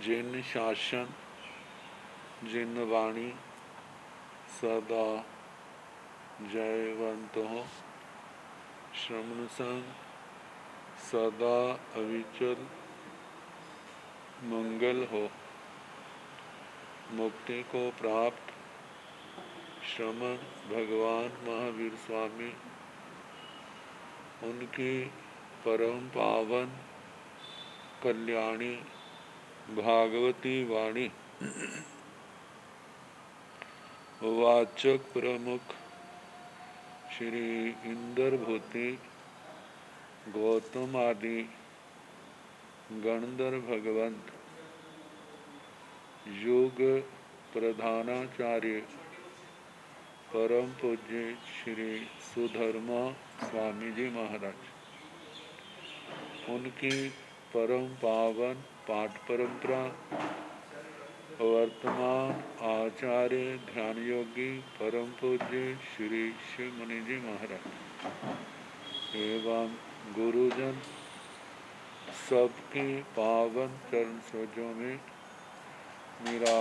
जिन शासन जिन वाणी सदा जयवंत हो, श्रवण संग सदा अविचल मंगल हो। मुक्ति को प्राप्त श्रमण भगवान महावीर स्वामी, उनकी परम पावन कल्याणी भागवती वाणी वाचक प्रमुख श्री इंद्रभूति गौतम आदि गणधर भगवंत योग प्रधानाचार्य परम पूज्य श्री सुधर्मा स्वामी जी महाराज, उनकी परम पावन पाठ परंपरा वर्तमान आचार्य ध्यान योगी परम पूज्य श्री शिव मुनि जी महाराज एवं गुरुजन सबकी पावन चरण सरोजों में मेरा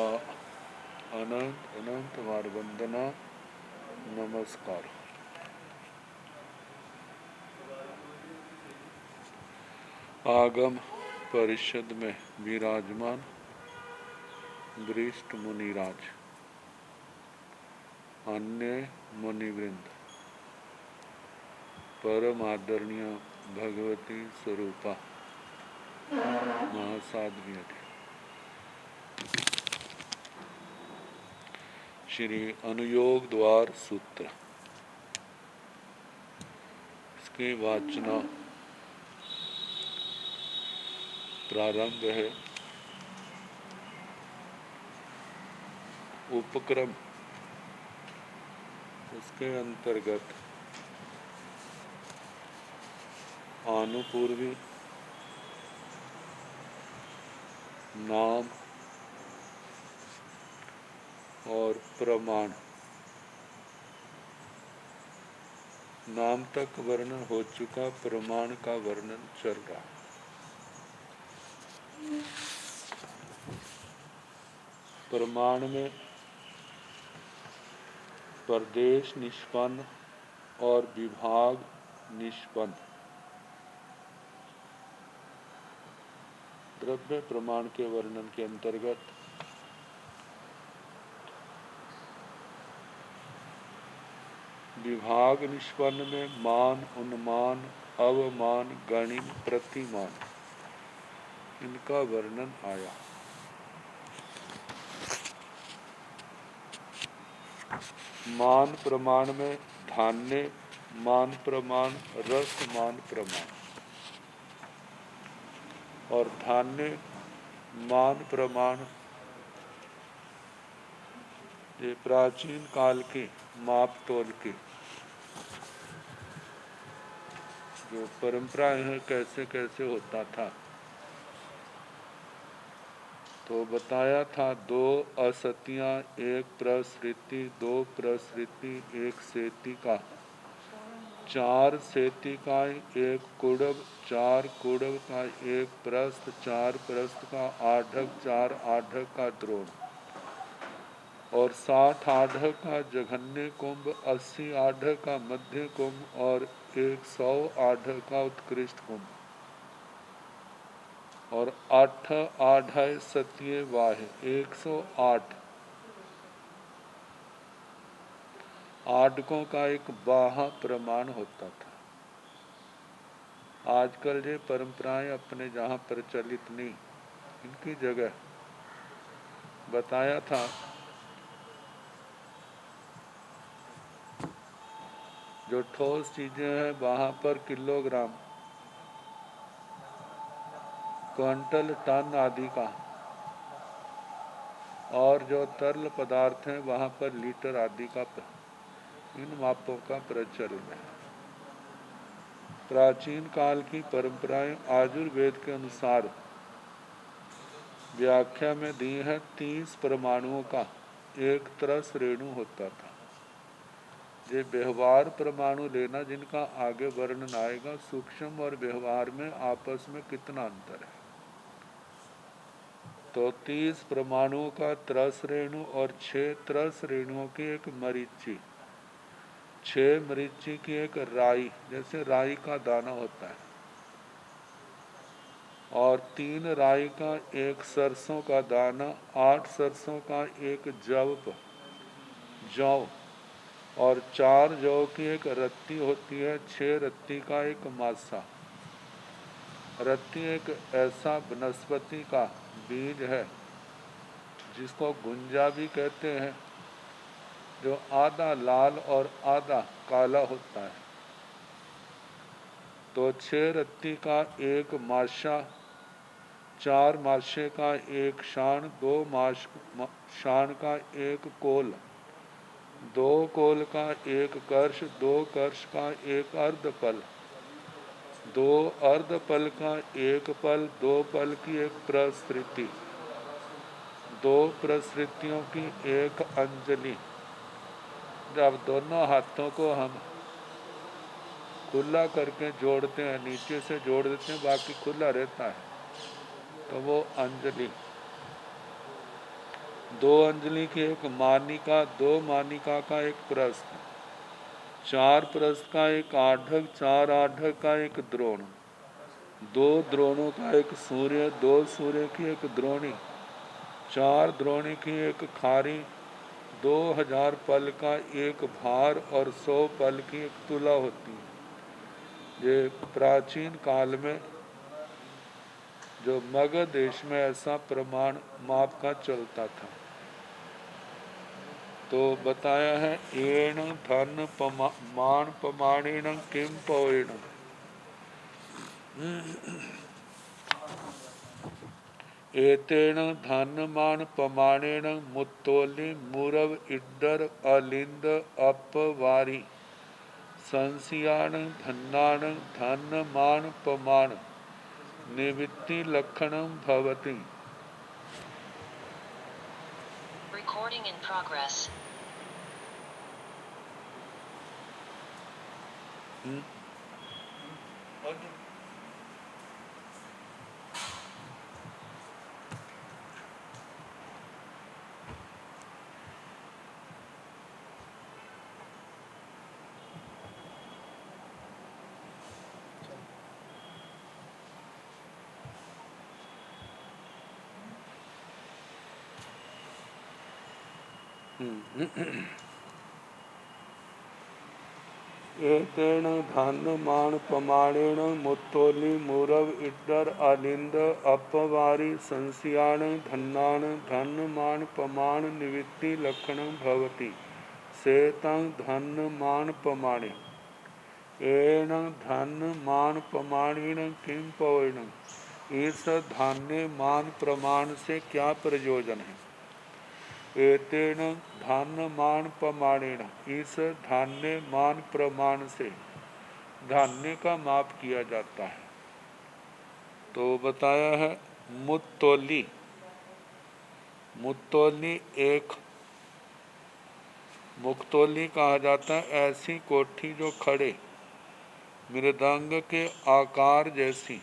अनंत अनंत बार वंदना नमस्कार। आगम परिषद में विराजमान वरिष्ठ मुनिराज, अन्य मुनिवृंद, परम आदरणीय भगवती स्वरूपा महासाध्वी, श्री अनुयोग द्वार सूत्र, इसकी वाचना प्रारंभ है। उपक्रम उसके अंतर्गत आनुपूर्वी, नाम और प्रमाण। नाम तक वर्णन हो चुका, प्रमाण का वर्णन चल रहा। प्रमाण में प्रदेश निष्पन्न और विभाग निष्पन्न, द्रव्य प्रमाण के वर्णन के अंतर्गत विभाग निष्पन्न में मान, अनुमान, अवमान, गणित, प्रतिमान, इनका वर्णन आया। मान प्रमाण में धान्य मान प्रमाण, रस मान प्रमाण, और धान्य मान प्रमाण ये प्राचीन काल के माप तोल की जो परंपराएं हैं, कैसे कैसे होता था, तो बताया था। 2 असतियां, 1 प्रसृति, 2 प्रसृति, 1 सेतिका, 4 सेतिकाएं, 1 कुड़ब, 4 कुड़ब का 1 प्रस्थ, 4 प्रस्थ का आढ़क, 4 आढ़क का द्रोण, और 60 आढ़क का जघन्य कुंभ, 80 आढ़क का मध्य कुंभ और 100 आढ़क का उत्कृष्ट कुंभ, और 8 आढ़ाई सतीय वाह, 108 आढ़कों का एक बाहा प्रमाण होता था। आजकल ये परंपराएं अपने जहाँ प्रचलित नहीं, इनकी जगह बताया था जो ठोस चीजें हैं वहाँ पर किलोग्राम, क्विंटल, टन आदि का, और जो तरल पदार्थ हैं वहाँ पर लीटर आदि का, इन मापों का प्रचलन है। प्राचीन काल की परंपराएं आयुर्वेद के अनुसार व्याख्या में दी है। 30 परमाणुओं का एक तरस रेणु होता था। ये व्यवहार परमाणु लेना, जिनका आगे वर्णन आएगा। सूक्ष्म और व्यवहार में आपस में कितना अंतर है। तो 30 परमाणुओं का त्रस रेणु और 6 त्रस रेणुओं की एक मरीची, 6 मरीची की एक राई, जैसे राई का दाना होता है, और 3 राई का एक सरसों का दाना, 8 सरसों का एक जौ, और 4 जौ की एक रत्ती होती है, 6 रत्ती का एक मासा। रत्ती एक ऐसा वनस्पति का बीज है जिसको गुंजा भी कहते हैं, जो आधा लाल और आधा काला होता है। तो 6 रत्ती का एक माशा, 4 माशे का एक शान, 2 शान का एक कोल, 2 कोल का एक कर्ष, 2 कर्ष का एक अर्धपल, 2 अर्धपल का एक पल, 2 पल की एक प्रसृति, 2 प्रसृतियों की एक अंजलि। जब दोनों हाथों को हम खुला करके जोड़ते हैं, नीचे से जोड़ देते हैं, बाकी खुला रहता है, तो वो अंजलि। 2 अंजलि की एक मानिका, 2 मानिका का एक प्रस्थ, 4 प्रस्थ का एक आढ़क, 4 आढ़क का एक द्रोण, 2 द्रोणों का एक सूर्य, 2 सूर्य की एक द्रोणी, 4 द्रोणी की एक खारी, 2000 पल का एक भार और 100 पल की एक तुला होती है। ये प्राचीन काल में जो मगध देश में ऐसा प्रमाण माप का चलता था। तो बताया है एण धन मान पमाणेन किम पवेण, एतेन धन मान पमाणेन मुत्तोलि मूरव इड्डर अलिंद अपवारी संसियाण धन्नाण धन मान पमाण निवृत्ति लक्षणम भवति। Recording in progress. एतेन धन मान पमाणेन मुत्तोलि मूरव इड्डर अलिंद अपवारी संसियाण धन्नान धन मान पमाण निवृत्ति लक्षणं भवति। सेतं धन मान पमाणे एण धन मान पमाणेन किम पवेण, इस धान्य मान प्रमाण से क्या प्रयोजन है। एतेन धान्य मान प्रमाणेन, इस धान्य मान प्रमाण से धान्य का माप किया जाता है। तो बताया है मुत्तोली, मुत्तोली एक मुक्तोली कहा जाता है ऐसी कोठी जो खड़े मृदंग के आकार जैसी,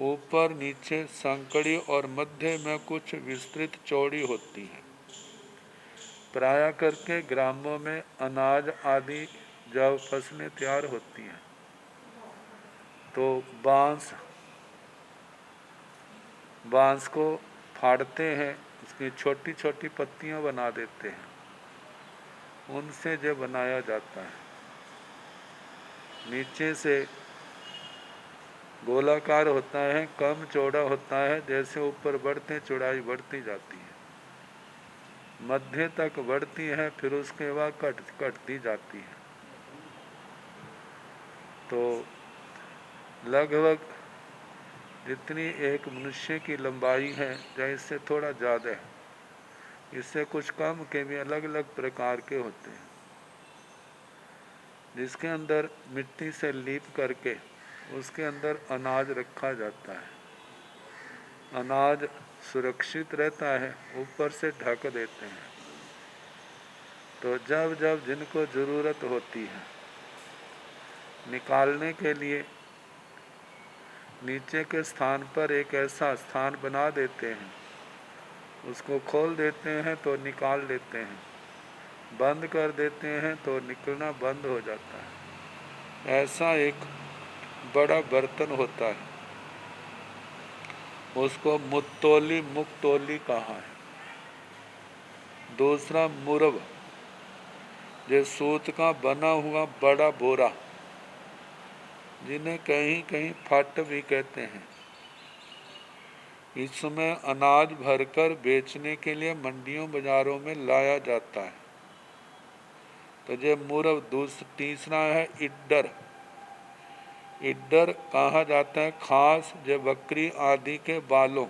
ऊपर नीचे संकड़ी और मध्य में कुछ विस्तृत चौड़ी होती है। प्राय करके ग्रामों में अनाज आदि जब फसलें तैयार होती हैं तो बांस को फाड़ते हैं, उसकी छोटी छोटी पत्तियां बना देते हैं, उनसे जो बनाया जाता है। नीचे से गोलाकार होता है, कम चौड़ा होता है, जैसे ऊपर बढ़ते चौड़ाई बढ़ती जाती है, मध्य तक बढ़ती है, फिर उसके बाद कटती जाती है। तो लगभग जितनी एक मनुष्य की लंबाई है या इससे थोड़ा ज़्यादा है, इससे कुछ कम के भी अलग अलग प्रकार के होते हैं, जिसके अंदर मिट्टी से लीप करके उसके अंदर अनाज रखा जाता है। अनाज सुरक्षित रहता है, ऊपर से ढक देते हैं। तो जब जब जिनको ज़रूरत होती है निकालने के लिए, नीचे के स्थान पर एक ऐसा स्थान बना देते हैं, उसको खोल देते हैं तो निकाल लेते हैं, बंद कर देते हैं तो निकलना बंद हो जाता है। ऐसा एक बड़ा बर्तन होता है, उसको मुत्तोली मुक्तोली कहा है। दूसरा मुरब, जो सूत का बना हुआ बड़ा बोरा, जिन्हें कहीं कहीं फट भी कहते हैं। इसमें अनाज भरकर बेचने के लिए मंडियों बाजारों में लाया जाता है। तो ये मुरब। तीसरा है इड्डर। इड्डर कहा जाता है खास जो बकरी आदि के बालों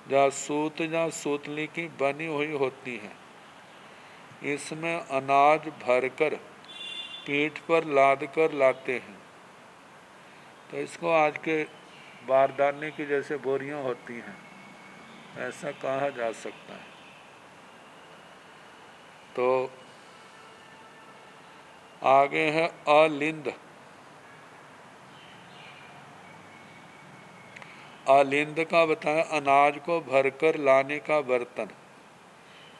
या सूत या सूतली की बनी हुई होती है। इसमें अनाज भरकर पीठ पर लाद कर लाते हैं। तो इसको आज के बारदाने की जैसे बोरियां होती हैं, ऐसा कहा जा सकता है। तो आगे है अलिंद। अलिंद का बताया अनाज को भरकर लाने का बर्तन,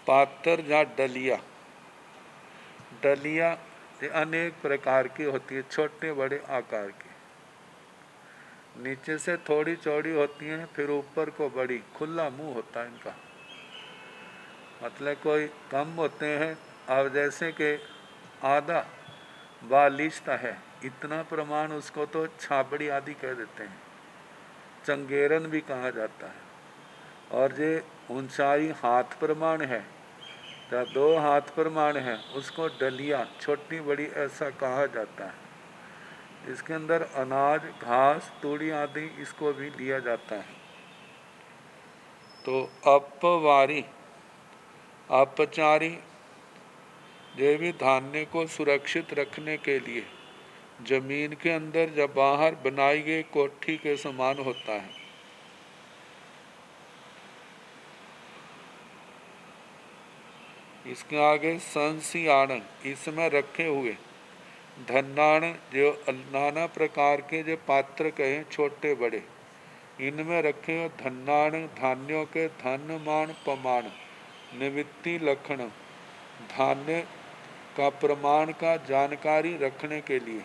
पात्र या डलिया। डलिया अनेक प्रकार की होती है, छोटे बड़े आकार की। नीचे से थोड़ी चौड़ी होती हैं, फिर ऊपर को बड़ी, खुला मुंह होता है इनका। मतलब कोई कम होते हैं, और जैसे कि आधा बालिश्त है इतना प्रमाण, उसको तो छाबड़ी आदि कह देते हैं, चंगेरन भी कहा जाता है। और ये ऊंचाई हाथ प्रमाण है या 2 हाथ प्रमाण है, उसको डलिया छोटी बड़ी ऐसा कहा जाता है। इसके अंदर अनाज, घास, तूड़ी आदि इसको भी लिया जाता है। तो अपवारी, अपचारी, ये भी धान्य को सुरक्षित रखने के लिए जमीन के अंदर या बाहर बनाई गई कोठी के समान होता है। इसके आगे संसियाण, इसमें रखे हुए धन्नाण, जो नाना प्रकार के जो पात्र कहे छोटे बड़े, इनमें रखे हुए धन्नाण धान्यों के धन मान प्रमाण निवृत्ति लक्षण, धान्य का प्रमाण का जानकारी रखने के लिए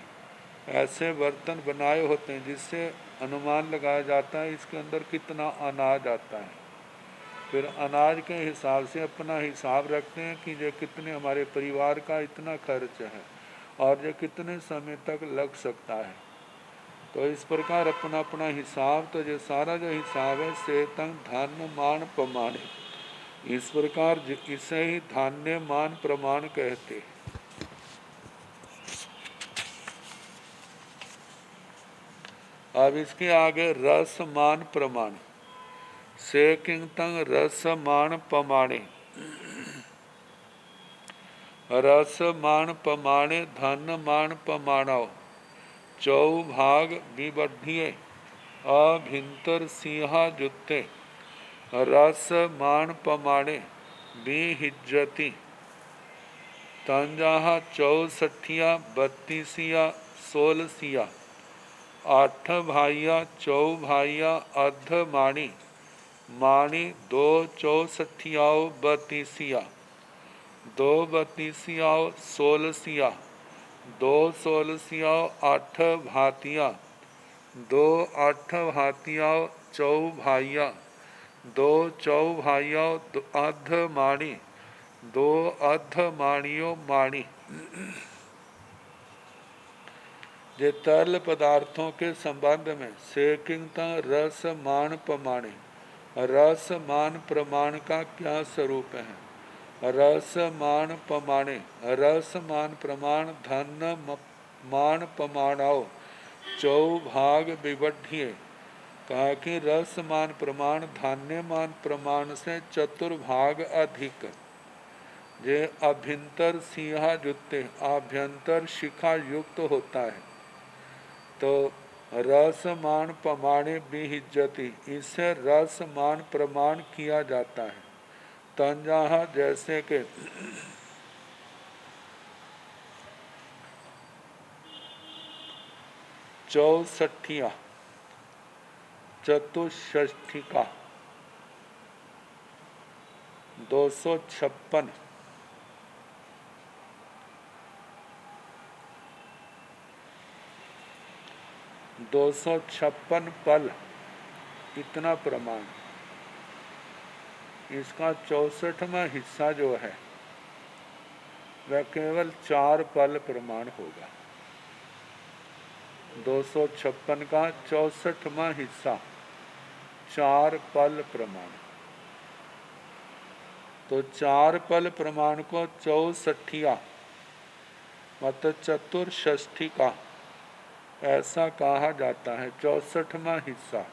ऐसे बर्तन बनाए होते हैं, जिससे अनुमान लगाया जाता है इसके अंदर कितना अनाज आता है। फिर अनाज के हिसाब से अपना हिसाब रखते हैं कि ये कितने हमारे परिवार का इतना खर्च है और ये कितने समय तक लग सकता है। तो इस प्रकार अपना अपना हिसाब, तो ये सारा जो हिसाब है सेतंग धान्य मान प्रमाण, इस प्रकार इसे ही धान्य मान प्रमाण कहते हैं। अब इसके आगे रस मान प्रमाण, से किंतंग रस मान प्रमाणे, रस मान प्रमाणे धन मान प्रमाणाओ, चौभाग विबढ़िये अभिंतर सिंहा जुत्ते, रस मान प्रमाणे बिहिज्जति, तंजाहा 64 32 16 8 भाइया 4 भाइया अध माणी, माणी 2 64 32 2 32 16 2 16 8 भातिया 2 8 भातिया 4 भाइया 2 4 भाइया अध माणी 2 अध माणियों माणी। जे तरल पदार्थों के संबंध में सेकिंगता रस मान प्रमाणे, रस मान प्रमाण का क्या स्वरूप है? रस मान प्रमाणे, रस मान प्रमाण धन मान प्रमाणाओ चौभाग विबढ़िये, कहा कि रस मान प्रमाण धान्य मान प्रमाण से चतुर्भाग अधिक, जे अभ्यंतर सिंहा जुत्ते आभ्यंतर शिखा युक्त होता है। तो रस मान प्रमाणे बिहिज्जति, इससे रस मान प्रमाण किया जाता है। तंजाहा जैसे के 64 चतुष्षष्ठी का 256 256 पल इतना प्रमाण। इसका 64वां हिस्सा जो है वह केवल 4 पल प्रमाण होगा। 256 का 64वां हिस्सा 4 पल प्रमाण। तो 4 पल प्रमाण को 64 मतलब चतुर्षष्ठी का ऐसा कहा जाता है। 64वां हिस्सा।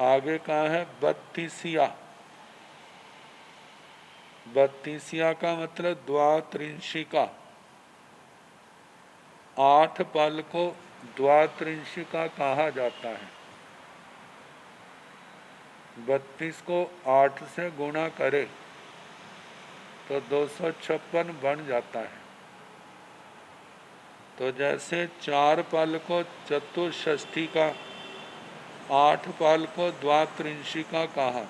आगे कहा है 32 का मतलब द्वात्रिंशी का। 8 पल को द्वात्रिंशी का कहा जाता है। 32 को 8 से गुणा करे तो 256 बन जाता है। तो जैसे 4 पल को चतुष्षष्ठी का, 8 पल को द्वात्रिंशी का कहा।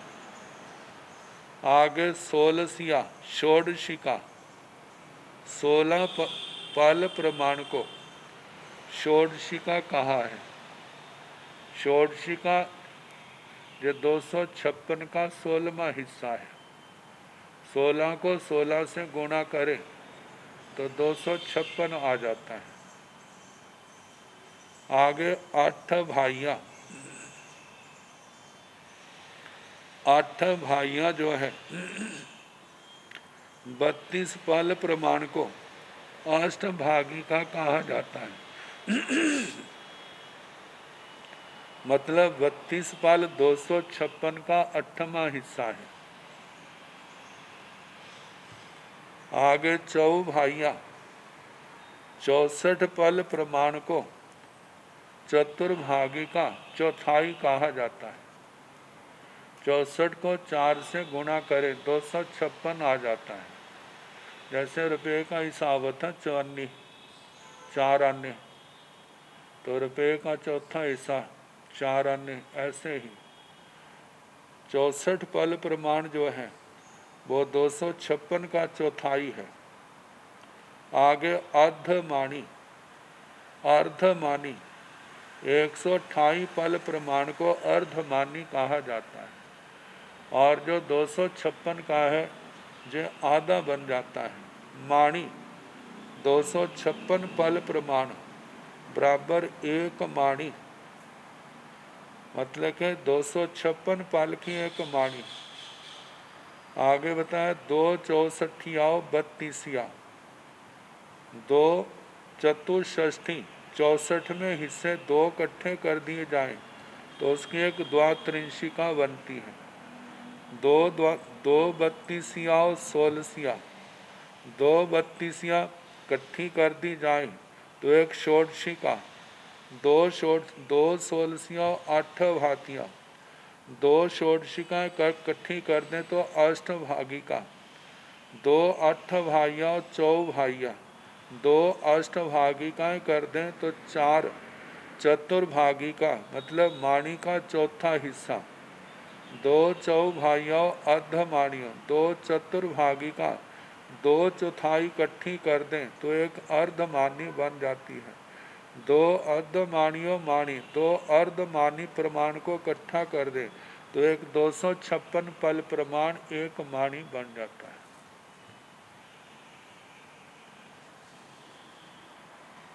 आगे 16 षोडशी का 16 पल प्रमाण को षोडशी का कहा है। षोडशी का जो 256 का 16वां हिस्सा है। 16 को 16 से गुणा करे तो 256 आ जाता है। आगे 8 भाइयाँ। 8 भाइयाँ जो है 32 पल प्रमाण को अष्टभागी का कहा जाता है। मतलब 32 पल 256 का 8वां हिस्सा है। आगे चौभाइयाँ 64 पल प्रमाण को चतुर्भागी का चौथाई कहा जाता है। 64 को 4 से गुणा करे 256 आ जाता है। जैसे रुपये का हिसाब होता 54 4 आने, तो रुपये का चौथा हिस्सा 4 आने। ऐसे ही 64 पल प्रमाण जो है वो 256 का चौथाई है। आगे अर्धमानी। अर्धमानी 128 पल प्रमाण को अर्धमानी कहा जाता है। और जो 256 का है जो आधा बन जाता है। माणी 256 पल प्रमाण बराबर 1 माणी, मतलब कि 256 पल की 1 माणी। आगे बताया 2 64 32, 2 चतुष्षष्ठी 64वें हिस्से 2 इकट्ठे कर दिए जाएं तो उसकी एक द्वात्रिंशिका बनती है। 2 32 और 16, 2 32 इकट्ठी कर दी जाए तो एक षोडशिका। 2 16 और 8 भातियाँ 2 षोडशिका इकट्ठी कर दें तो अष्टभागिका। 2 8 भाइयाँ और 4 भाइयाँ 2 अष्टभागिकाएँ कर दें तो 4 चतुर्भागी का मतलब माणी का चौथा हिस्सा। 2 चौभाइयों अर्धमाणियों 2 चतुर्भागी का 2 चौथाई इकट्ठी कर दें तो एक अर्धमानी बन जाती है। 2 अर्धमानियों माणी 2 अर्धमानी प्रमाण को इकट्ठा कर दें तो एक 256 पल प्रमाण एक माणी बन जाता है।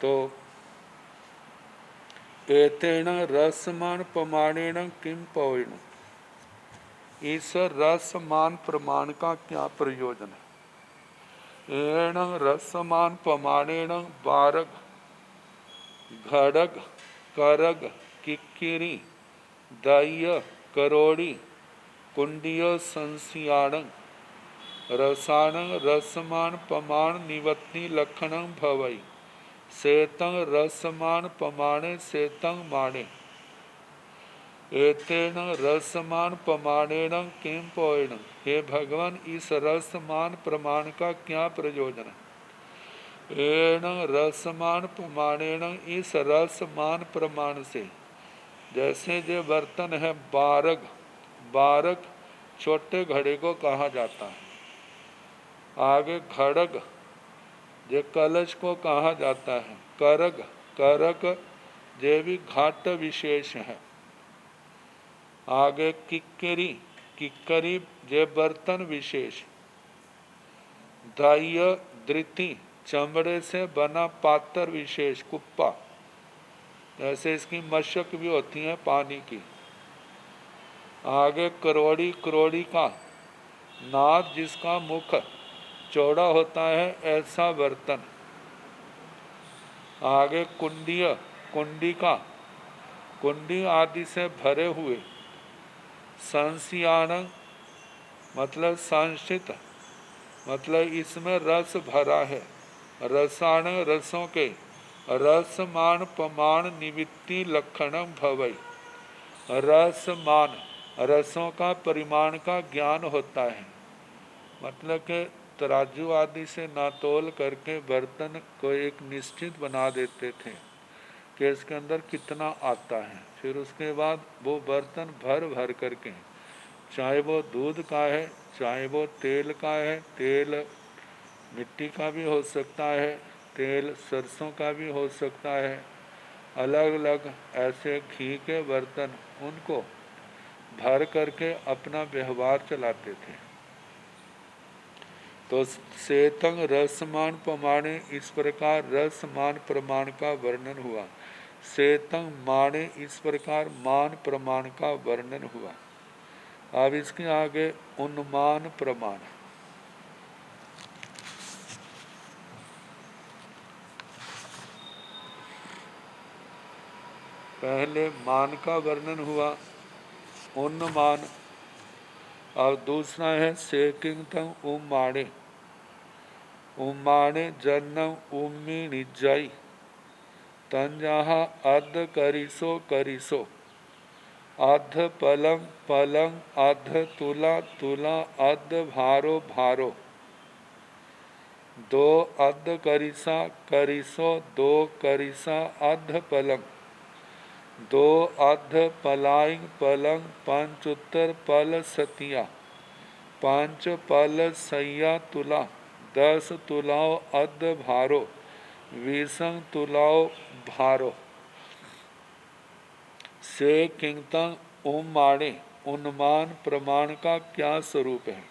तो एतेन रसमान प्रमाणेन किम पवेन, इस रसमान प्रमाण का क्या प्रयोजन है। एण रसमान प्रमाणेन बारग घड़ग करग किक्किरी दह्य करोड़ी कुंडियो संसियाण रसाण रसमान प्रमाण निवत्ति लक्षण भवई सेतं रसमान प्रमाणे सेतं माणे। एतेन रसमान प्रमाणेन किम पवेन, हे भगवान इस रसमान प्रमाण का क्या प्रयोजन है। एण रसमान प्रमाणेन इस रसमान प्रमाण से जैसे जो बर्तन है बारग, बारग छोटे घड़े को कहा जाता है। आगे घड़ग जे कलश को कहा जाता है। करग, करक जे भी घाट विशेष है। आगे किक्करी, किक्करी जे बर्तन विशेष। दाह्य धृति चमड़े से बना पात्र विशेष, कुप्पा, ऐसे इसकी मशक भी होती है पानी की। आगे करोड़ी, करोड़ी का नाद जिसका मुख चौड़ा होता है ऐसा बर्तन। आगे कुंडीय, कुंडी का, कुंडी आदि से भरे हुए। संसियान मतलब संचित, मतलब इसमें रस भरा है। रसायन रसों के, रसमान पमान निमित्ति लक्षणम भवई। रसमान रसों का परिमाण का ज्ञान होता है। मतलब कि तराजू आदि से नातोल करके बर्तन को एक निश्चित बना देते थे कि इसके अंदर कितना आता है। फिर उसके बाद वो बर्तन भर भर करके, चाहे वो दूध का है, चाहे वो तेल का है, तेल मिट्टी का भी हो सकता है, तेल सरसों का भी हो सकता है, अलग अलग ऐसे घी के बर्तन, उनको भर करके अपना व्यवहार चलाते थे। तो सेतंग रसमान प्रमाणे, इस प्रकार रसमान प्रमाण का वर्णन हुआ। सेतंग माणे, इस प्रकार मान प्रमाण का वर्णन हुआ। अब इसके आगे उन्मान प्रमाण। पहले मान का वर्णन हुआ, उन्मान। और दूसरा है सेकिंगतम उम्माणे। उम्माणे जन्नम उम्मी निजाई तंजहा अध करिसो करिसो। अध पलंग पलंग, अध तुला तुला, अध भारो भारो। दो अध करिसा करिसो, दो करिसा अध पलंग। दो अध पलाइंग पलंग, पंचोत्तर पल सतिया। पांच पल सैया तुला, 10 तुलाओ अध भारो। 20 तुलाओ भारो। से किंगतंग उम्माणे, उन्मान प्रमाण का क्या स्वरूप है?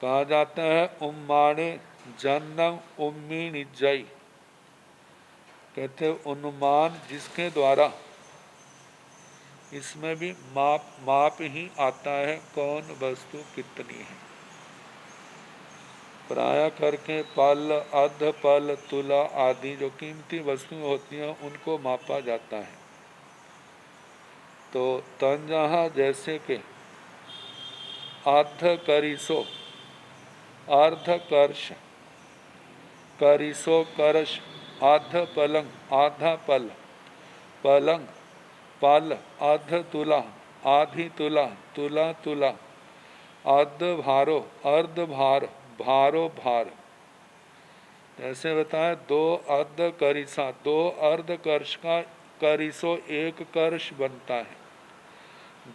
कहा जाता है उम्माणे जन्नम उम्मी निजाई। कहते उन्मान जिसके द्वारा, इसमें भी माप ही आता है कौन वस्तु कितनी है। प्राय करके पल अध पल तुला आदि जो कीमती वस्तुएं होती हैं उनको मापा जाता है। तो तंजहा जैसे के अर्ध करिसो, अर्ध कर्ष, करिसो करश, आध पलंग, आधा पल, पलंग पल, अर्ध तुला, आधी तुला, तुला तुला, अर्ध भारो, अर्ध भार, भारो भार। ऐसे बताया 2 अर्ध करिसा, 2 अर्ध कर्ष का करिसो 1 कर्ष बनता है।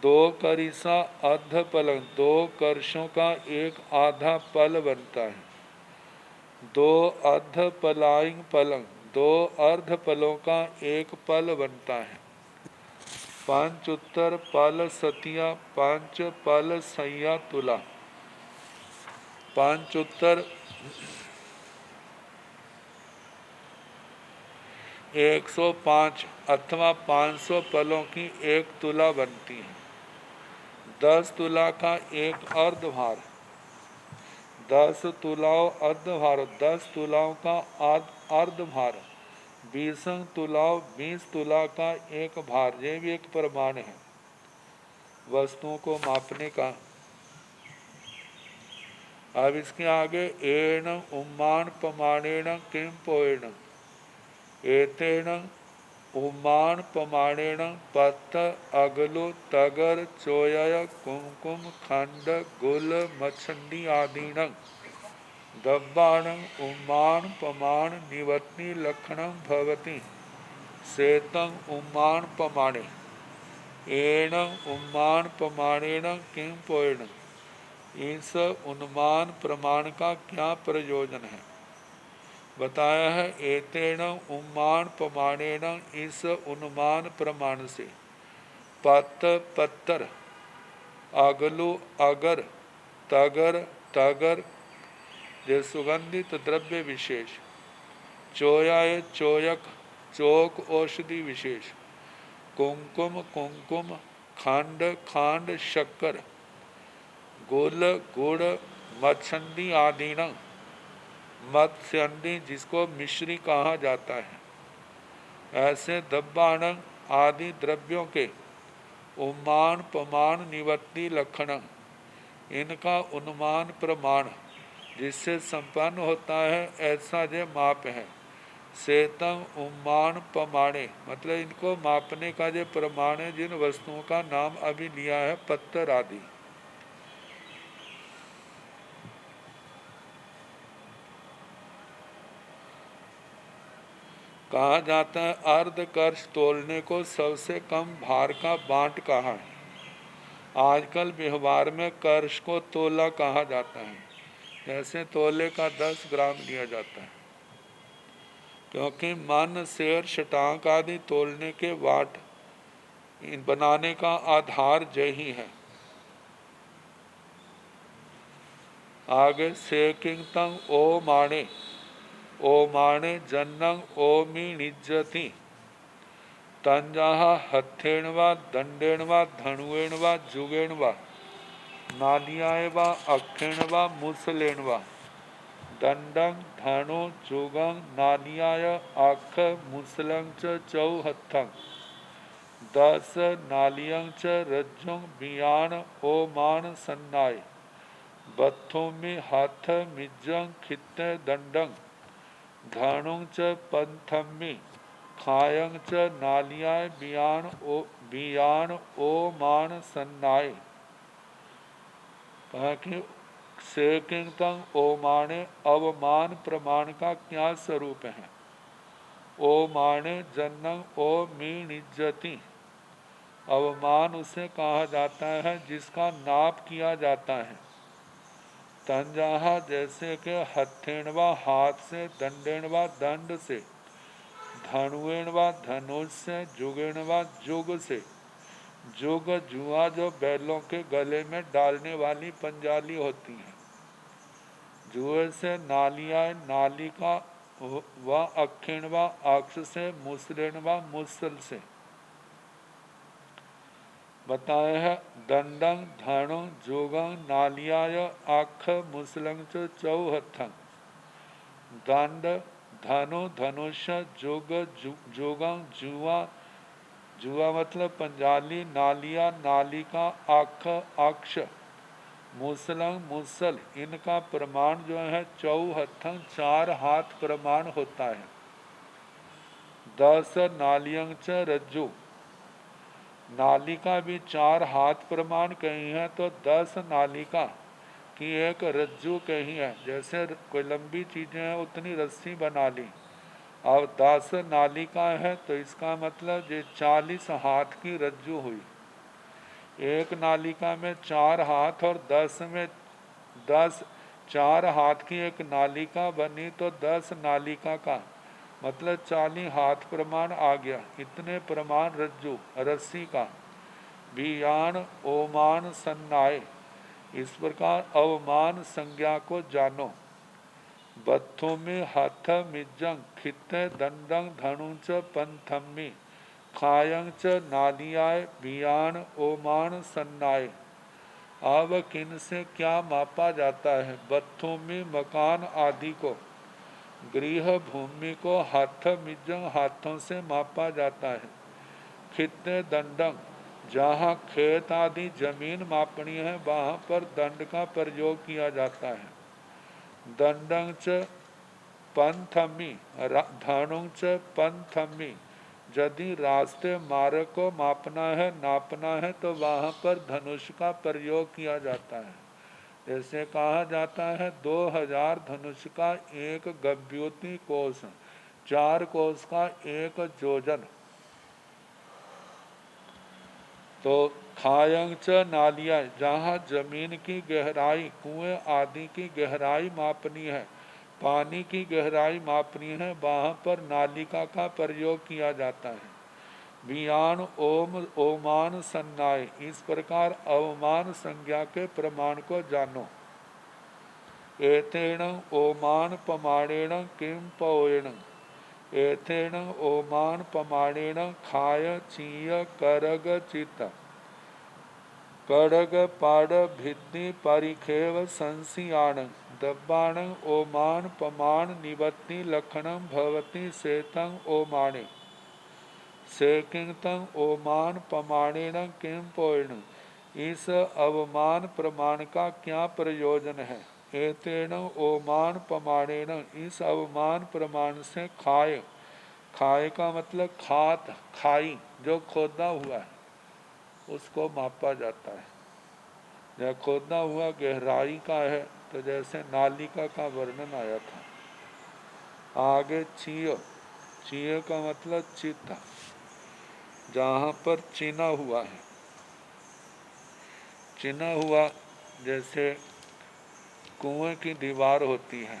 2 करिसा अर्ध पलंग, 2 कर्षों का 1 आधा पल बनता है। 2 अर्ध पलाइंग पलंग, 2 अर्ध पलों का 1 पल बनता है। 5 उत्तर पल सतिया, 5 पल सैया तुला। 5 उत्तर 105 अथवा 500 पलों की 1 तुला बनती है। 10 तुला का 1 अर्धभार, 10 तुलाओं अर्धभार, 10 तुलाओं का अर्धभार। 20 तुलाओं 20 तुला का 1 भार। ये भी एक प्रमाण है वस्तुओं को मापने का। अब इसके आगे एण उम्मान प्रमाणेण किम पोएण। एतेन उम्मान प्रमाणेण पत्थ अगलु तगर चोय कुमकुम खंड गुल मच्छंडी आदीन दब्बाण उम्मान प्रमाण निवत्ति लक्षणं भवति। सेतं उम्मान पमाणे एण उम्मान पमाणेन किं पोयण। इस उन्मान प्रमाण का क्या प्रयोजन है। बताया है एतेन उम्मान प्रमाणेन, इस उन्मान प्रमाण से, पत पत्तर, अगलु अगर, तगर तगर, जे सुगंधित द्रव्य विशेष, चोयाय चोयक, चोक औषधि विशेष, कुंकुम कुंकुम, खंड खांड शक्कर, गुल गुड़, मत्स्यंदी आदि न, मत्स्यंदी जिसको मिश्री कहा जाता है, ऐसे दब्बाण आदि द्रव्यों के उम्मान प्रमाण निवृत्ति लक्षण, इनका उन्मान प्रमाण जिससे संपन्न होता है ऐसा जो माप है। सेतम उम्मान प्रमाणे मतलब इनको मापने का जो प्रमाण है, जिन वस्तुओं का नाम अभी लिया है पत्थर आदि। कहा जाता है अर्धकर्ष तोलने को सबसे कम भार का बांट कहा है। आजकल व्यवहार में कर्ष को तोला कहा जाता है, जैसे तोले का 10 ग्राम लिया जाता है, क्योंकि मन शेर शटांक आदि तोलने के वाट बनाने का आधार यही है। आगे सेकिंगतं ओ माणे जन्नंग ओमी निज्जति, तंजाहा हथेण वा दंडेण वा धनुएण वा जुगेण वा, नालियाय वा अक्षेण वा मुसलेण वा, दंडं धनु जुगं नालियाय आख मुसलं च चौहत्थं, 10 नालियं च रज्जुं बियान ओमान सन्नाय, बत्थोमि हाथ मिज्जं खित्ते दंडं, धनुं च पंथम्मि खायं च नालियाय बियान ओमान सन्नाय। कहा कि सेकिंगतं ओमाने अवमान प्रमाण का क्या स्वरूप है। ओमाने जन्नंग ओ मी निज्जति, अवमान उसे कहा जाता है जिसका नाप किया जाता है। तंजाहा जैसे कि हथेणवा हाथ से, दंडेणवा दंड से, धनुएणवा धनुष से, जुगेणवा जुग से। जुग जुआ जो बैलों के गले में डालने वाली पंजाली होती है। जुए से नालिया नालिका व अक्षिणवा अक्ष से, मुसलेणवा मुसल से। बताया है दंडं धनु जोगं नालियाय आख मुसलं च चौहत्थं, दंड धनु धनुष जोग जोगं जुआ, जुआ मतलब पंजाली, नालिया नालिका, आख अक्ष, मुसलं मुसल, इनका प्रमाण जो है चौहत्थं 4 हाथ प्रमाण होता है। 10 नालियं च रज्जु, नालिका भी 4 हाथ प्रमाण कही है, तो 10 नालिका की एक रज्जु कही है। जैसे कोई लंबी चीजें हैं उतनी रस्सी बना ली, और 10 नालिका है तो इसका मतलब ये 40 हाथ की रज्जु हुई। एक नालिका में 4 हाथ और 10 में 10, 4 हाथ की एक नालिका बनी तो 10 नालिका का मतलब 40 हाथ प्रमाण आ गया। इतने प्रमाण रज्जु रस्सी का। बियान ओमान सन्नाय, इस प्रकार अवमान संज्ञा को जानो। बत्थों में हाथ मिज्जंग खित्ते दंडंग धनु च पंथम्मी, खायं च नालियाय बियान ओमान सन्नाय। अब किन से क्या मापा जाता है। बत्थों में मकान आदि को, गृह भूमि को हाथ मिज्जंग हाथों से मापा जाता है। खित्ते दंडंग, जहाँ खेत आदि जमीन मापनी है वहाँ पर दंड का प्रयोग किया जाता है। दंडं च पंथम्मी, धनुं च पंथम्मी, यदि रास्ते मार्ग को मापना है नापना है तो वहाँ पर धनुष का प्रयोग किया जाता है। जैसे कहा जाता है 2000 धनुष का एक गव्योति कोष, 4 कोस का 1 योजन। तो खायंग च नालियाँ, जहाँ जमीन की गहराई, कुएं आदि की गहराई मापनी है, पानी की गहराई मापनी है, वहाँ पर नालिका का प्रयोग किया जाता है। वियान ओम ओमान सन्नाय, इस प्रकार अवमान संज्ञा के प्रमाण को जानो। एतेन ओमान पमाणेन किम पौएण, एतेन ओमान पमाणेन खाय चीय करग चित कड़ग पाड़ भित्ति परिखेव संसियाण दब्बाण ओमान पमाण निवत्ति लक्षणम भवति सेतं ओमाणे सेकिंतं ओमान पमाणेन किम पोयण। इस अवमान प्रमाण का क्या प्रयोजन है। एतेन ओमान पमाणेन, इस अवमान प्रमाण से खाय, खाय का मतलब खात, खाई जो खोदा हुआ है उसको मापा जाता है। जब खोदना हुआ गहराई का है तो जैसे नालिका का वर्णन आया था। आगे चीय, चीय का मतलब चित्त, जहाँ पर चिना हुआ है। चिना हुआ जैसे कुएं की दीवार होती है,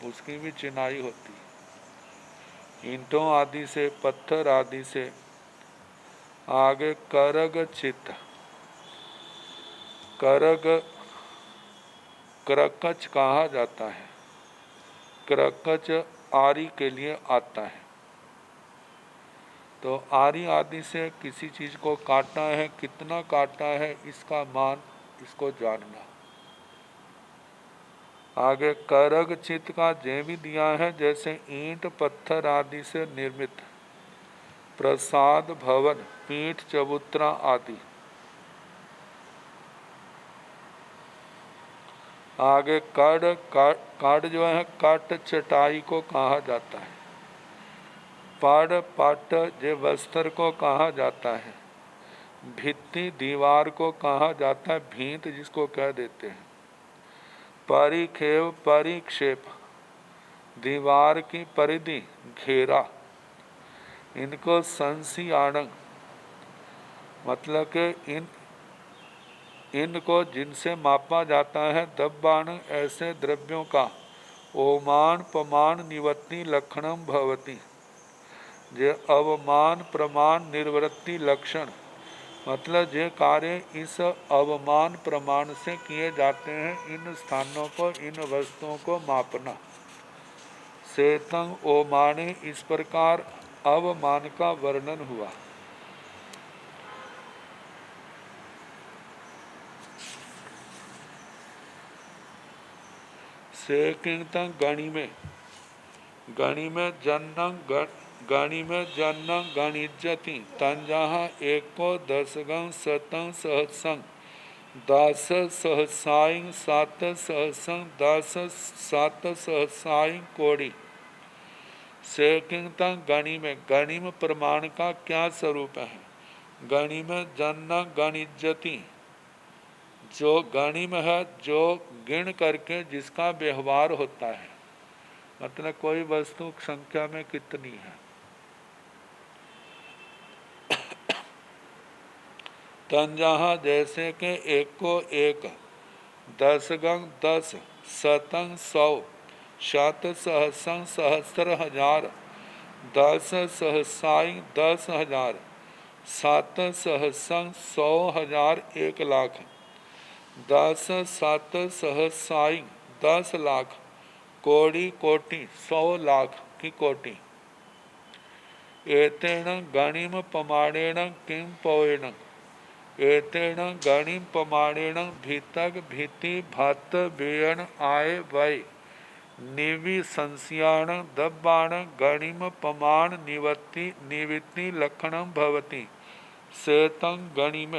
उसकी भी चिनाई होती है ईंटों आदि से, पत्थर आदि से। आगे करग चित्त, करग क्रकच कहा जाता है। क्रकच आरी के लिए आता है। तो आरी आदि से किसी चीज को काटा है, कितना काटा है इसका मान, इसको जानना। आगे करग चित्त का जे भी दिया है, जैसे ईंट पत्थर आदि से निर्मित प्रसाद भवन, पीठ चबूतरा आदि। आगे कड़ जो है कट चटाई को कहा जाता है। पाड़ पाट जे बस्तर को कहा जाता है। भित्ति दीवार को कहा जाता है, भींत जिसको कह देते हैं। परिखेव परिक्षेप, दीवार की परिधि, घेरा। इनको संसियाणंग मतलब के इनको जिनसे मापा जाता है। दब्बाण ऐसे द्रव्यों का। ओमान पमान निवत्ति लक्षणम भवति, जे अवमान प्रमाण निर्वृत्ति लक्षण मतलब जे कार्य इस अवमान प्रमाण से किए जाते हैं, इन स्थानों को, इन वस्तुओं को मापना। सेतंग ओमाने, इस प्रकार अवमान का वर्णन हुआ। सेकिंतंग गणि में, गणि में जन्नंग गणि में जन्नंग गणिज्यति तंजहा एको दशगं शतं सहस्रं दास सहसाईं सात सहस्रं दास सात सहसाईं कोड़ी। सेकिंतंग गणि में, गणिम प्रमाण का क्या स्वरूप है। गणि में जन्ना गणिज्यति, जो गणिम है जो गिण करके जिसका व्यवहार होता है, मतलब कोई वस्तु संख्या में कितनी है। तंजहा जैसे के एक को एक, दशगंग 10, शतंग 100, शत सहस्रं सहस्र हजार, दस सहसाई 10,000, सात सहस्रं 100,000 1,00,000, दस सात सहसाई 10 लाख, कोड़ी कोटि 100 लाख की कोटि। एतेन गणिम पमाणेन किम पौएण, एतेन गणिम पमाणेन भीतक भीति भत बेयन आय वय निवि संस्याण दब्बाण गणिम पमाण निवत्ति निवित्ति लक्षणम भवति। सेतं गणिम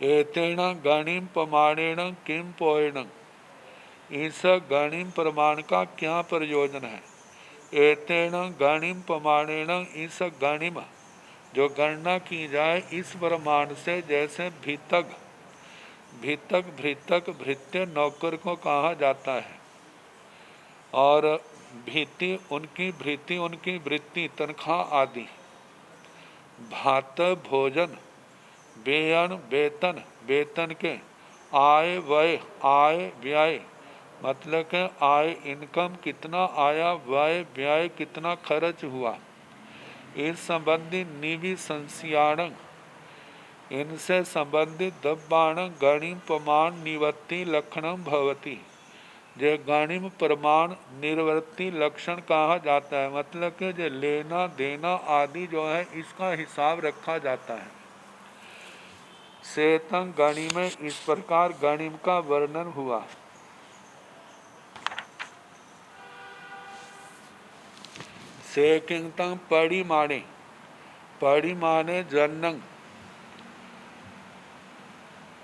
एतेन गणिम प्रमाणेन किम पोएण, इस गणिम प्रमाण का क्या प्रयोजन है। एतेन गणिम प्रमाणेन, इस गणिम जो गणना की जाए इस प्रमाण से, जैसे भीतक, भीतक भृतक भृत्य नौकर को कहा जाता है। और भृति उनकी वृत्ति तनख्वाह आदि। भात भोजन, बेयन वेतन, वेतन के, आय व्यय मतलब के आय इनकम कितना आया, व्यय कितना खर्च हुआ। इस संबंधी निवि संस्याण, इनसे संबंधित दब्बाण गणिम प्रमाण निवृत्ति लक्षणम भवती। जो गणिम प्रमाण निवृत्ति लक्षण कहा जाता है, मतलब कि जो लेना देना आदि जो है इसका हिसाब रखा जाता है। सेतंग गणिम, इस प्रकार गणिम का वर्णन हुआ। सेकिंगतंग पड़ी माने जन्नंग,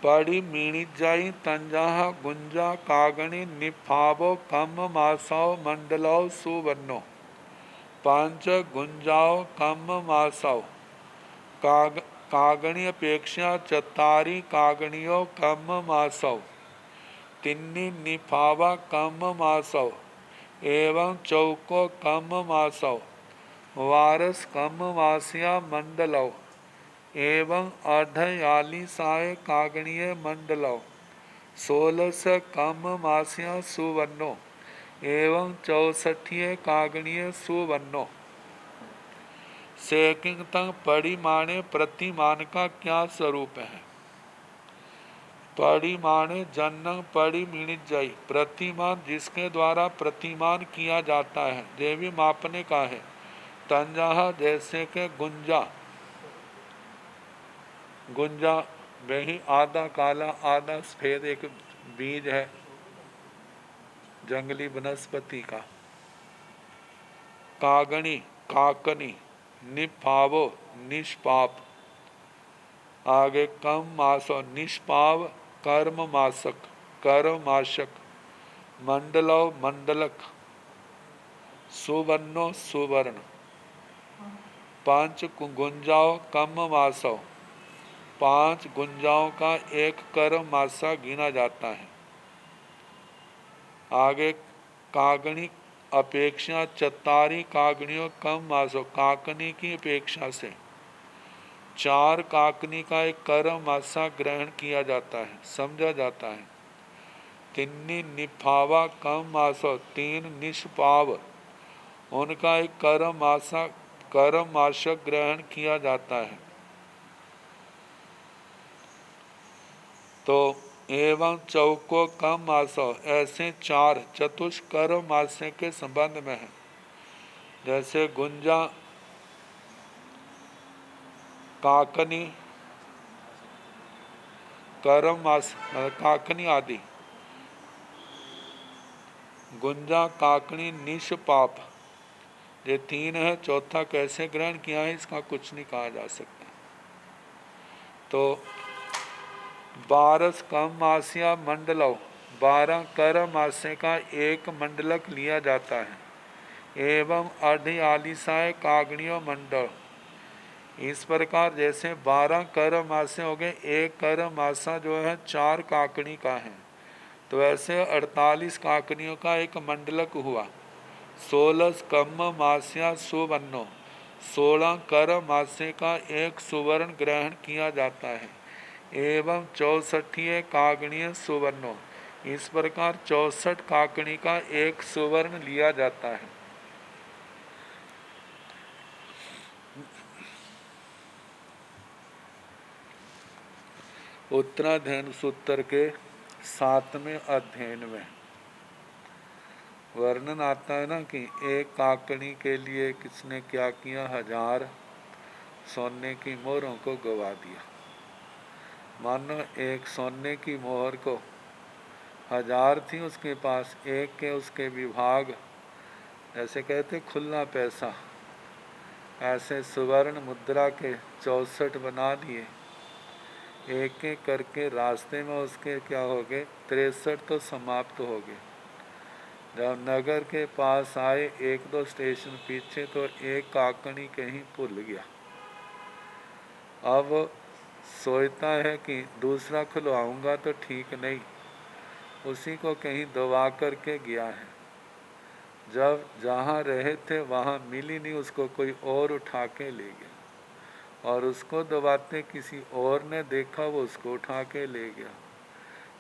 पड़ी मीणिजाई तंजाहा गुंजा कागणी निफावो कम मासाओ मंडलो सुवन्नो। पंच गुंजाओ कम मासाओ, कागणी अपेक्षा चतारी कागणियों कम मासव। तिन्नी निफावा कम मासव, एवं चौको कम मासव। वारस कम मासिया मंडलव, एवं अर्धयाली साय कागणीय मंडलव। 16 कम मासिया सुवन्नो, एवं 64 कागणीय सुवन्नो। सेकिंग तंग पड़ी माने प्रतिमान का क्या स्वरूप है। पड़ी माने जन्नंग पड़ी मीणित जाई, प्रतिमान जिसके द्वारा प्रतिमान किया जाता है, देवी मापने का है। तंजाहा जैसे के गुंजा, गुंजा वही आधा काला आधा सफेद एक बीज है जंगली वनस्पति का। कागणी काकनी, निपावो निष्पाप, आगे कम मासो निष्पाव कर्म मासक कर्माशक। मंडलो मंडलक, सुवर्णो सुवर्ण। पांच गुंजाओं कम मासो, 5 गुंजाओं का एक कर्म मासा गिना जाता है। आगे कागणी अपेक्षा चतारी कागणियों कम मासो, काकनी की अपेक्षा से 4 काकनी का एक कर्म मासा ग्रहण किया जाता है, समझा जाता है। तिन्नी निफावा कम मासो, 3 निष्पाव उनका एक कर्म मासक ग्रहण किया जाता है। तो एवं चौको कम मासो, ऐसे 4 चतुष्कर्म मास्य के संबंध में है। जैसे गुंजा काकनी कर्म मास काकनी आदि, गुंजा काकनी निष्पाप, ये 3 है। चौथा कैसे ग्रहण किया है इसका कुछ नहीं कहा जा सकता। तो 12 कम मासिया मंडलव, 12 कर्म मास्य का एक मंडलक लिया जाता है। एवं अर्धयालिसाय कागणियों मंडल, इस प्रकार जैसे 12 कर्म मासे हो गए, एक कर्म मासा जो है 4 काकणी का है, तो ऐसे 48 काकनियों का एक मंडलक हुआ। 16 कम मास्या सुवन्नो, 16 कर्म मास्य का एक सुवर्ण ग्रहण किया जाता है। एवं 64 कागणीय सुवर्णो, इस प्रकार 64 काकणी का एक सुवर्ण लिया जाता है। उत्तराध्ययन सूत्र के 7वें अध्ययन में वर्णन आता है ना कि एक काकणी के लिए किसने क्या किया, 1000 सोने की मोहरों को गवा दिया। मानो एक सोने की मोहर को 1000 थी उसके पास, एक के उसके विभाग, ऐसे कहते खुला पैसा, ऐसे सुवर्ण मुद्रा के 64 बना दिए। एक एक करके रास्ते में उसके क्या हो गए, 63 तो समाप्त हो गए। जब नगर के पास आए 1-2 स्टेशन पीछे, तो एक काकणी कहीं भूल गया। अब सोचता है कि दूसरा खुलवाऊंगा तो ठीक नहीं, उसी को कहीं दबा करके गया है। जब जहाँ रहे थे वहाँ मिली नहीं, उसको कोई और उठा के ले गया, और उसको दबाते किसी और ने देखा, वो उसको उठा के ले गया।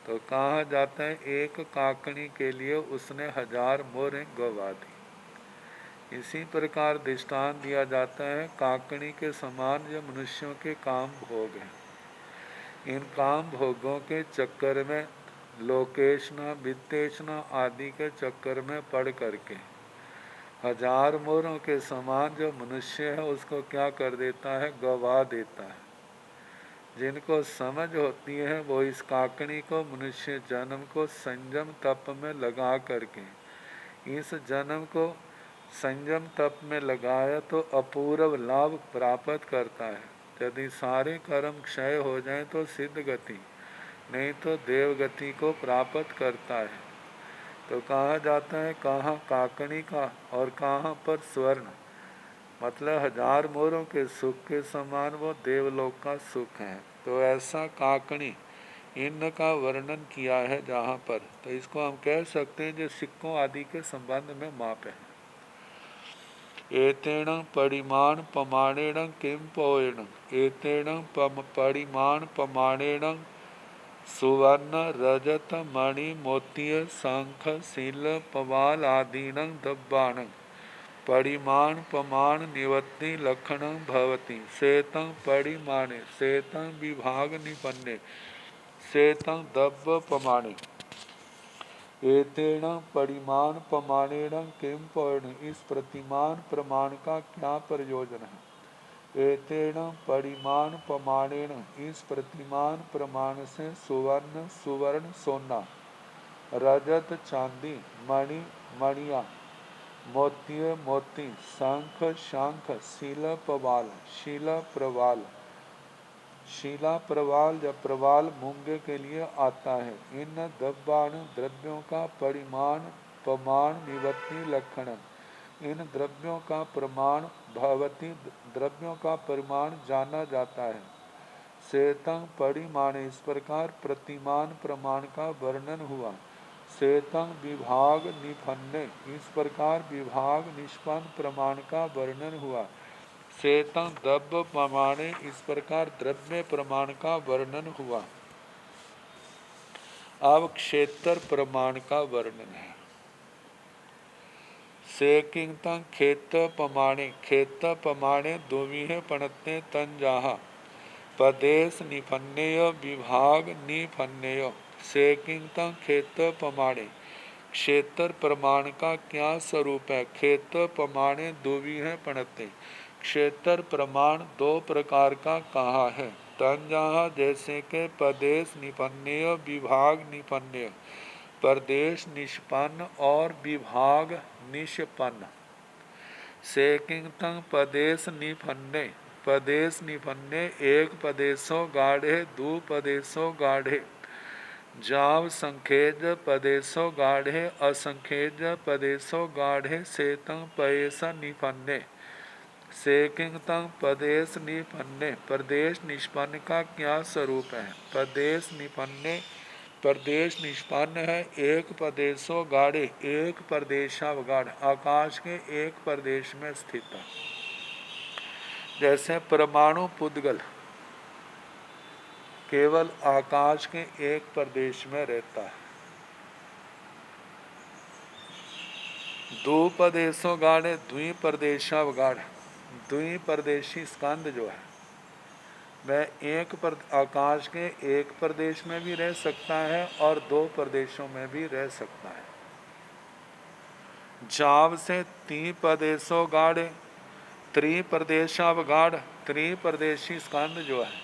तो कहा जाता है एक काकणी के लिए उसने 1000 मोरें गवा दी। इसी प्रकार दृष्टांत दिया जाता है काकणी के समान जो मनुष्यों के काम भोग हैं, इन काम भोगों के चक्कर में, लोकेशना वित्तेषणा आदि के चक्कर में पड़ करके 1000 मोरों के समान जो मनुष्य है उसको क्या कर देता है, गवा देता है। जिनको समझ होती है वो इस काकणी को मनुष्य जन्म को संयम तप में लगा करके, इस जन्म को संयम तप में लगाया तो अपूर्व लाभ प्राप्त करता है। यदि सारे कर्म क्षय हो जाए तो सिद्ध गति, नहीं तो देव गति को प्राप्त करता है। तो कहा जाता है कहाँ काकणी का और कहाँ पर स्वर्ण, मतलब 1000 मोरों के सुख के समान वो देवलोक का सुख है। तो ऐसा काकणी इन का वर्णन किया है जहाँ पर, तो इसको हम कह सकते हैं जो सिक्कों आदि के संबंध में माप है। एतेण परिमाण प्रमाणेण किम पोएण, एतेण परिमाण प्रमाणेण सुवर्ण रजत मणि मोतीय शंख शील पवाल आदीनं दब्बाणं परिमाण प्रमाण निवत्ति लक्षण भवति सेतं परिमाणे सेतं विभाग निपन्ने सेतं दब्ब प्रमाणे। एतेन परिमाण प्रमाणेण किम पर्ण, इस प्रतिमान प्रमाण का क्या प्रयोजन है। एतेन परिमाण प्रमाणेण, इस प्रतिमान प्रमाण से सुवर्ण सुवर्ण सोना, रजत चांदी, मणि मणिया, मोतीय मोती, शंख शंख, शील प्रवाल शीला प्रवाल, शीला प्रवाल या प्रवाल मूंगे के लिए आता है। इन द्रव्याण द्रव्यों का परिमाण प्रमाण निवत्ति लक्षण, इन द्रव्यों का प्रमाण भवती द्रव्यों का परिमाण जाना जाता है। सेतं परिमाण, इस प्रकार प्रतिमान प्रमाण का वर्णन हुआ। सेतं विभाग निपन्ने, इस प्रकार विभाग निष्पन्न प्रमाण का वर्णन हुआ। सेतं द्रव्य प्रमाणे, इस प्रकार द्रव्य प्रमाण का वर्णन हुआ। अब क्षेत्र प्रमाण का वर्णन है। सेकिंतं क्षेत्र प्रमाणे, क्षेत्र प्रमाणे द्विहे पणत्ते तंजाहा प्रदेश निपन्नेय विभाग निपन्नेय। सेकिंतं क्षेत्र प्रमाणे, क्षेत्र प्रमाण का क्या स्वरूप है। क्षेत्र प्रमाणे द्विहे पणत्ते, क्षेत्र प्रमाण दो प्रकार का कहा है। तंजाहा जैसे के प्रदेश निपन्नेय विभाग निपन्नेय, प्रदेश निष्पन्न और विभाग निष्पन्न। सेकिंतं प्रदेश निपन्ने, प्रदेश निपन्ने एक प्रदेशों गाढ़े दू प्रदेशों गाढ़े, जाव संखेज प्रदेशों गाढ़े असंखेज प्रदेशों गाढ़े। सेतं प्रदेश निपन्ने, सेकिंतं प्रदेश निपन्ने, प्रदेश निष्पन्न का क्या स्वरूप है। प्रदेश निपन्ने, प्रदेश निष्पन्न है एक प्रदेशों गाढ़े, एक प्रदेशावगाढ़, आकाश के एक प्रदेश में स्थित है। जैसे परमाणु पुद्गल केवल आकाश के एक प्रदेश में रहता है। दो प्रदेशों गाढ़े द्विप्रदेशावगाढ़, द्विप्रदेशी स्कंद जो है वह एक आकाश के एक प्रदेश में भी रह सकता है और दो प्रदेशों में भी रह सकता है। जाव से त्रिप्रदेशों गाढ़े, त्रिप्रदेशावगाढ़, त्रिप्रदेशी स्कंद जो है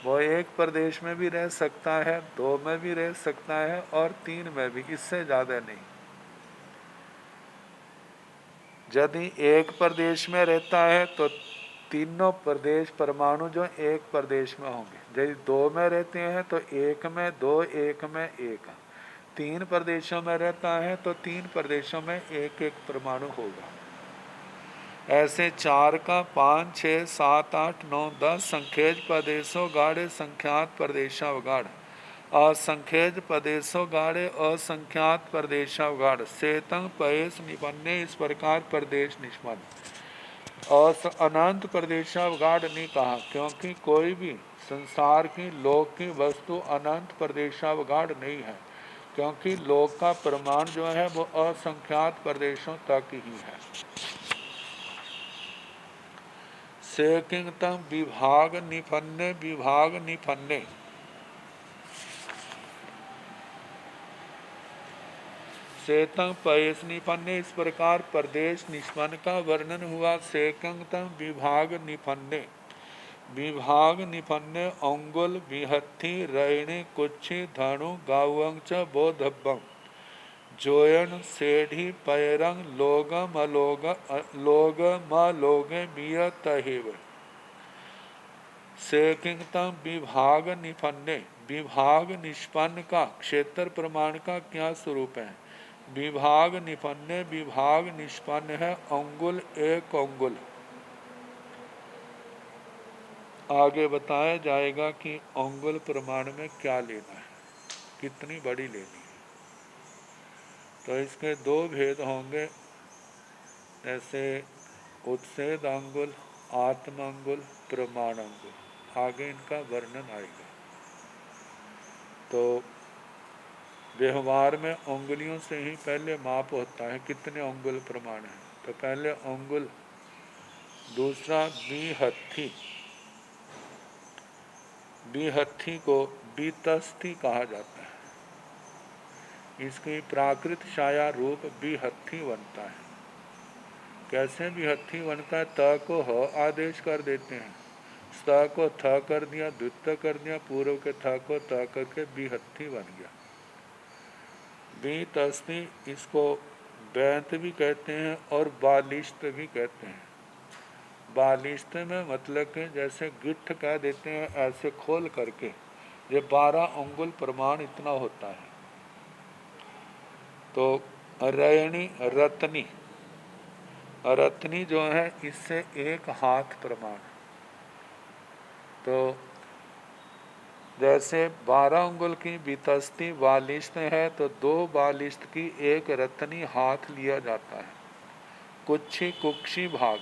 वो एक प्रदेश में भी रह सकता है, दो में भी रह सकता है और तीन में भी, इससे ज्यादा नहीं। यदि एक प्रदेश में रहता है तो तीनों प्रदेश परमाणु जो एक प्रदेश में होंगे। यदि दो में रहते हैं तो एक में दो, एक में एक। तीन प्रदेशों में रहता है तो तीन प्रदेशों में एक एक परमाणु होगा। ऐसे 4 का 5, 6, 7, 8, 9, 10 संखेज प्रदेशों गाढ़े संख्यात प्रदेशावगाढ़, असंख्यज प्रदेशों गाड़े असंख्यात प्रदेशावगाड़ सेतंग पयस निपन्ने, इस प्रकार प्रदेश निष्पन्न। अनंत प्रदेशावगाड़ नहीं कहा क्योंकि कोई भी संसार की लोक की वस्तु अनंत प्रदेशावगाड़ नहीं है, क्योंकि लोक का प्रमाण जो है वो असंख्यात प्रदेशों तक ही है। सेकिंगतम विभाग निपन्ने, विभाग निपन्ने सेतंग पयस निपन्ने, इस प्रकार प्रदेश निष्पन्न का वर्णन हुआ। सेकंगतम विभाग निपन्ने, विभाग निपन्ने अंगुल विहत्थि रैणी कुच्छी धनु गावंग च बोधब्बम जोयन सेढ़ी पैरंग लोगम अलोगे बिय तहेव। सेकिंगतम विभाग निपन्ने, विभाग निष्पन्न का क्षेत्र प्रमाण का क्या स्वरूप है। विभाग निपन्ने, विभाग निष्पन्न है अंगुल एक अंगुल। आगे बताया जाएगा कि अंगुल प्रमाण में क्या लेना है, कितनी बड़ी लेनी है। तो इसके दो भेद होंगे, जैसे उत्सेद अंगुल, आत्म अंगुल, प्रमाण अंगुल। आगे इनका वर्णन आएगा। तो व्यवहार में अंगुलियों से ही पहले माप होता है, कितने अंगुल प्रमाण है। तो पहले अंगुल, दूसरा बीहत्थी, बीहत्थी को बीतस्थी कहा जाता है। इसकी प्राकृत छाया रूप बीहत्थी बनता है। कैसे बीहत्थी बनता है, त को ह आदेश कर देते हैं, स को थ कर दिया, द्वित कर दिया, पूर्व के थ को त करके बीहत्थी बन गया। बीतस्थी, इसको बैंत भी कहते हैं और बालिश्त भी कहते हैं। बालिश्त में मतलब कि जैसे गिट्ठ कह देते हैं, ऐसे खोल करके, ये 12 अंगुल प्रमाण इतना होता है। तो रयणी, रत्नी, रत्नी जो है इससे एक हाथ प्रमाण। तो जैसे 12 अंगुल की बीतस्ती बालिश्त है, तो 2 बालिश्त की एक रत्नी हाथ लिया जाता है। कुक्षी, कुक्षी भाग,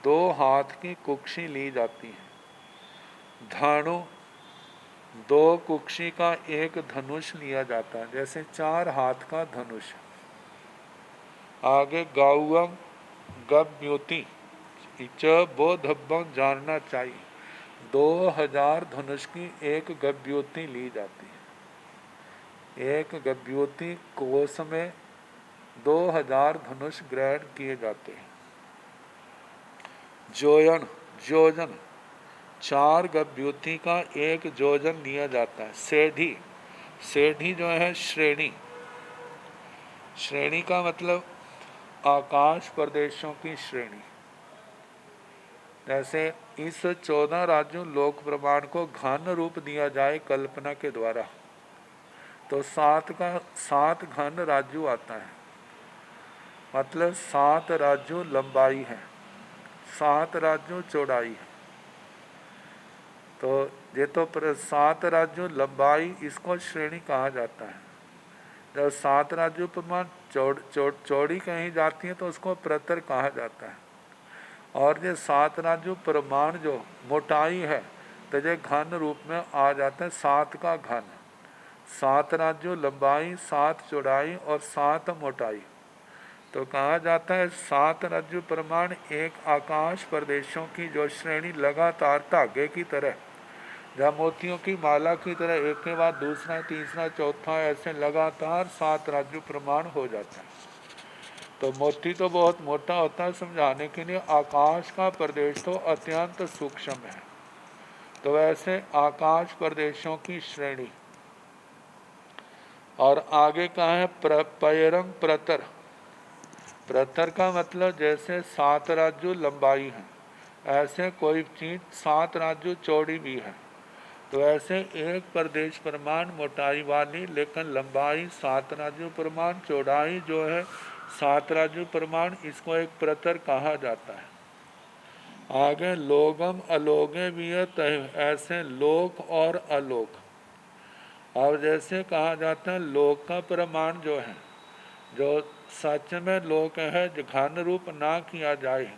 2 हाथ की कुक्षी ली जाती है। धनु, 2 कुक्षी का एक धनुष लिया जाता है, जैसे 4 हाथ का धनुष। आगे गाउअम, गव्युति, च बोधब्बम जानना चाहिए, 2000 धनुष की एक गव्युति ली जाती है। एक गव्युति कोष में 2000 धनुष ग्रहण किए जाते हैं। जोयन, जोजन, 4 गव्युति का एक जोजन लिया जाता है। सेढ़ी, सेढ़ी जो है श्रेणी, श्रेणी का मतलब आकाश प्रदेशों की श्रेणी। जैसे इस 14 राज्यों लोक प्रमाण को घन रूप दिया जाए कल्पना के द्वारा, तो 7 घन राज्य आता है, मतलब 7 राज्यों लंबाई है, 7 राज्यों चौड़ाई है। तो ये तो 7 राज्यों लंबाई, इसको श्रेणी कहा जाता है। जब 7 राज्यों प्रमाण चौड़ी कहीं जाती है तो उसको प्रतर कहा जाता है। और ये 7 राज्यों प्रमाण जो मोटाई है, तो ये घन रूप में आ जाता है, 7 का घन। 7 राज्यों लंबाई, 7 चौड़ाई और 7 मोटाई। तो कहा जाता है 7 राज्य प्रमाण एक आकाश प्रदेशों की जो श्रेणी लगातार धागे की तरह, जहाँ मोतियों की माला की तरह एक के बाद दूसरा, तीसरा, चौथा, ऐसे लगातार 7 राज्य प्रमाण हो जाता है। तो मोती तो बहुत मोटा होता है समझाने के लिए, आकाश का प्रदेश तो अत्यंत सूक्ष्म है। तो वैसे आकाश प्रदेशों की श्रेणी। और आगे कहा है पैरंग प्रतर, प्रतर का मतलब जैसे 7 राज्यों लंबाई है, ऐसे कोई चीज 7 राज्यों चौड़ी भी है। तो ऐसे एक प्रदेश प्रमाण मोटाई वाली, लेकिन लंबाई 7 राज्यों प्रमाण, चौड़ाई जो है 7 राज्यों प्रमाण, इसको एक प्रतर कहा जाता है। आगे लोगम अलोगे भी, ऐसे लोक और अलोक। अब जैसे कहा जाता है लोक का प्रमाण जो है, जो सच में लोक है, घन रूप ना किया जाए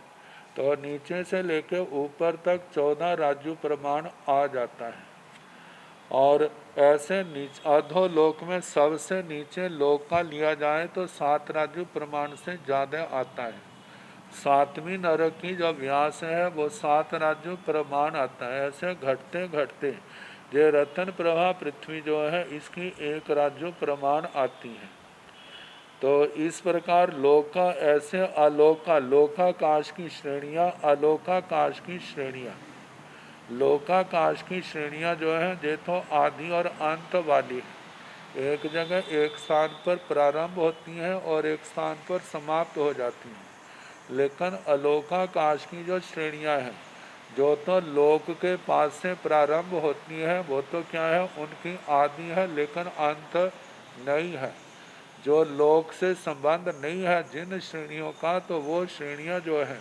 तो नीचे से लेकर ऊपर तक 14 राजू प्रमाण आ जाता है। और ऐसे नीचे अधोलोक में सबसे नीचे लोक का लिया जाए तो 7 राजू प्रमाण से ज़्यादा आता है। 7वीं नरक की जो व्यास है वो 7 राजू प्रमाण आता है। ऐसे घटते घटते ये रतन प्रभा पृथ्वी जो है इसकी 1 राजू प्रमाण आती है। तो इस प्रकार लोका ऐसे अलोका, लोकाकाश की श्रेणियाँ, अलोकाकाश की श्रेणियाँ। लोकाकाश की श्रेणियाँ जो है ये तो आदि और अंत वाली है। एक जगह एक स्थान पर प्रारंभ होती हैं और एक स्थान पर समाप्त हो जाती हैं। लेकिन अलोकाकाश की जो श्रेणियाँ हैं, जो तो लोक के पास से प्रारंभ होती है वो तो क्या है, उनकी आदि है लेकिन अंत नहीं है। जो लोक से संबंध नहीं है जिन श्रेणियों का, तो वो श्रेणियाँ जो है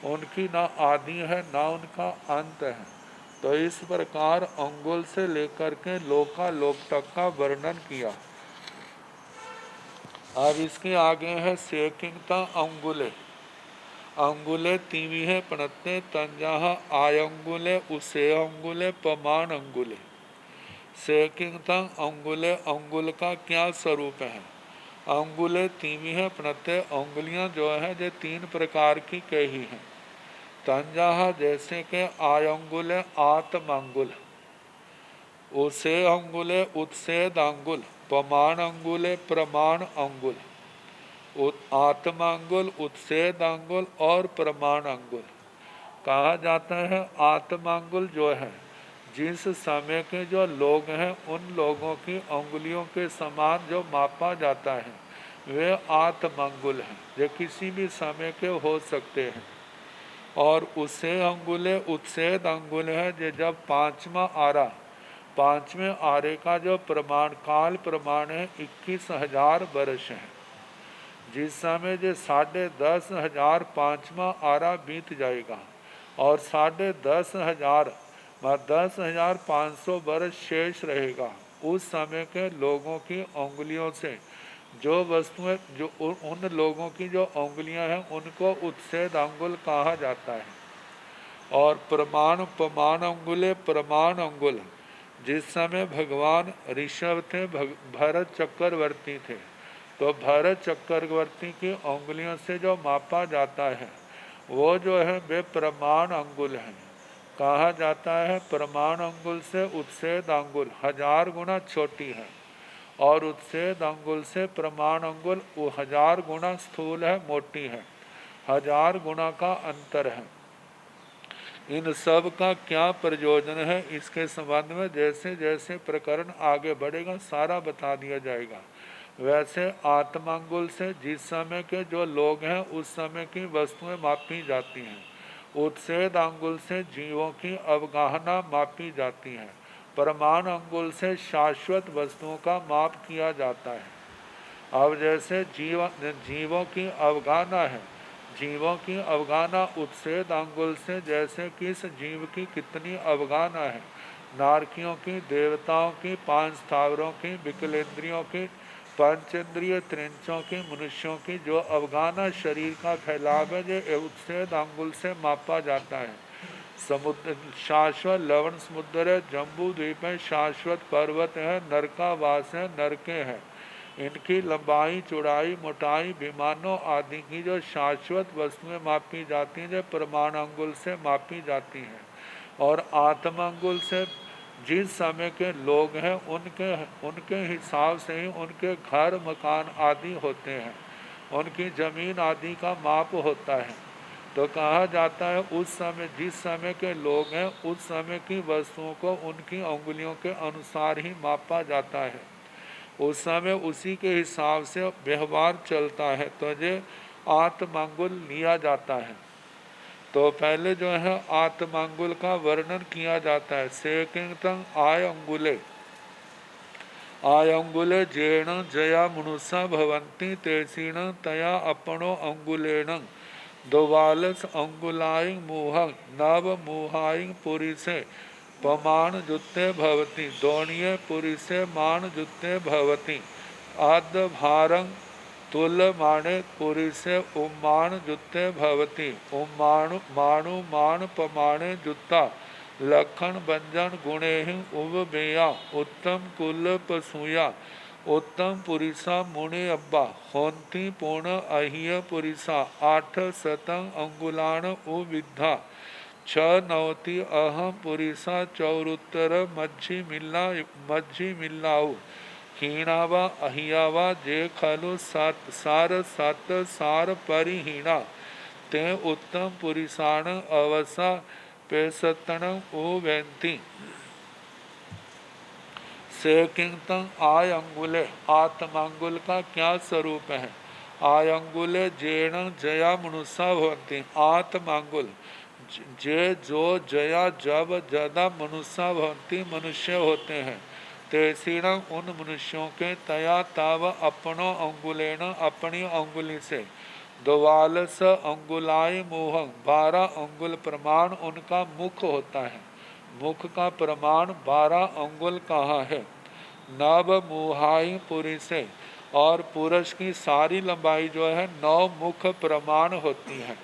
उनकी ना आदि है ना उनका अंत है। तो इस प्रकार अंगुल से लेकर के लोकालोक तक का वर्णन किया। अब इसके आगे है सेकिंगता अंगुले। अंगुले तीविहे प्रणते तंजाह आयंगुले उसे अंगुले पमान अंगुले। सेकिंगता अंगुले, अंगुल का क्या स्वरूप है। अंगुले तीविहे प्रणते, अंगुलियाँ जो है ये 3 प्रकार की कही हैं। तंजाह जैसे के आयंगुले आत्मंगुल, उसे अंगुले उत्सेद अंगुल, पमान अंगुले प्रमाण अंगुल। आत्मांगुल, उत्सेद अंगुल और प्रमाण अंगुल। कहा जाता है आत्मांगुल जो है जिस समय के जो लोग हैं उन लोगों की अंगुलियों के समान जो मापा जाता है वे आत्मांगुल हैं, जो किसी भी समय के हो सकते हैं। और उसे अंगुले उत्सेद अंगुल है जो जब 5वां आरा, 5वें आरे का जो प्रमाण काल प्रमाण है 21,000 वर्ष है। जिस समय जो 10,500 5वां आरा बीत जाएगा और 10,500 10,500 वर्ष शेष रहेगा, उस समय के लोगों की उंगलियों से जो वस्तुएं, जो उन लोगों की जो उंगलियां हैं उनको उत्सेद अंगुल कहा जाता है। और प्रमाण अंगुले प्रमाण अंगुल, जिस समय भगवान ऋषभ थे, भरत चक्रवर्ती थे, तो भरत चक्रवर्ती की उंगलियों से जो मापा जाता है वो जो है वे प्रमाण अंगुल हैं। कहा जाता है प्रमाण अंगुल से उत्सेद अंगुल 1000 गुना छोटी है और उत्सेद अंगुल से प्रमाण अंगुल 1000 गुना स्थूल है, मोटी है। 1000 गुना का अंतर है। इन सब का क्या प्रयोजन है, इसके संबंध में जैसे जैसे प्रकरण आगे बढ़ेगा सारा बता दिया जाएगा। वैसे आत्मांगुल से जिस समय के जो लोग हैं उस समय की वस्तुएं मापी जाती हैं। उत्सेद अंगुल से जीवों की अवगाहना मापी जाती है। प्रमाण अंगुल से शाश्वत वस्तुओं का माप किया जाता है। अब जैसे जीवों की अवगाहना है, जीवों की अवगाहना उत्सेद अंगुल से जैसे किस जीव की कितनी अवगाहना है, नारकियों की, देवताओं की, 5 स्थावरों की, विकलेंद्रियों की, पंचेंद्रिय त्रिंचों की, मनुष्यों की जो अवगाहना शरीर का फैलाव है जो उत्सेद अंगुल से मापा जाता है। समुद्र शाश्वत लवण समुद्र है, जम्बू द्वीप है, शाश्वत पर्वत है, नरकावास है, नरके हैं। इनकी लंबाई, चौड़ाई, मोटाई, विमानों आदि की जो शाश्वत वस्तुएं मापी जाती हैं जो प्रमाण अंगुल से मापी जाती हैं। और आत्मांगुल से जिस समय के लोग हैं उनके हिसाब से ही उनके घर मकान आदि होते हैं, उनकी ज़मीन आदि का माप होता है। तो कहा जाता है उस समय जिस समय के लोग हैं उस समय की वस्तुओं को उनकी उंगलियों के अनुसार ही मापा जाता है। उस समय उसी के हिसाब से व्यवहार चलता है, तो ये आत्मांगुल लिया जाता है। तो पहले जो है आत्मांगुल का वर्णन किया जाता है। सेकिंगतंग आय अंगुले जेण जया मनुष्य भवंती तेसीण तया अपनो अंगुलेण दोवालस अंगुलाइंग मुह नव मुहाइंग पुरी से पमाण जुत्ते भवति दोणीय पुरुषे मान जुत्ते भवति आद भारंग तुल माणे पुरुषे उम्माण जुत्ते भवति उम्माणु माणु मान पमाणे जुत्ता लखन व्यंजन गुणे उबेया उत्तम कुल पसूया उत्तम पुरिसा मुनि अब्बा होंती पूर्ण अहिय पुरिसा आठ शतंग अंगुलान उविद्धा छ नवति अहम पुरिसा चौरुत्तर मज्झी मिल्लाऊ हीणावा अहियावा जे खलु सार सत सार परिहीणा ते उत्तम पुरिसाण अवसा पेसतण उवेंती से किंतन आय अंगुले आत्मांगुल का क्या स्वरूप है आय अंगुले जेण जया मनुष्य भवंती आत्मांगुल जे जो जया जब जदा मनुष्य भवंती मनुष्य होते हैं तेसीण उन मनुष्यों के तया तब अपनो अंगुलेन अपनी अंगुली से द्वालस अंगुलाई मोहं 12 अंगुल प्रमाण उनका मुख होता है मुख का प्रमाण 12 अंगुल कहाँ है नव मुहाई पुरुषे और पुरुष की सारी लंबाई जो है 9 मुख प्रमाण होती है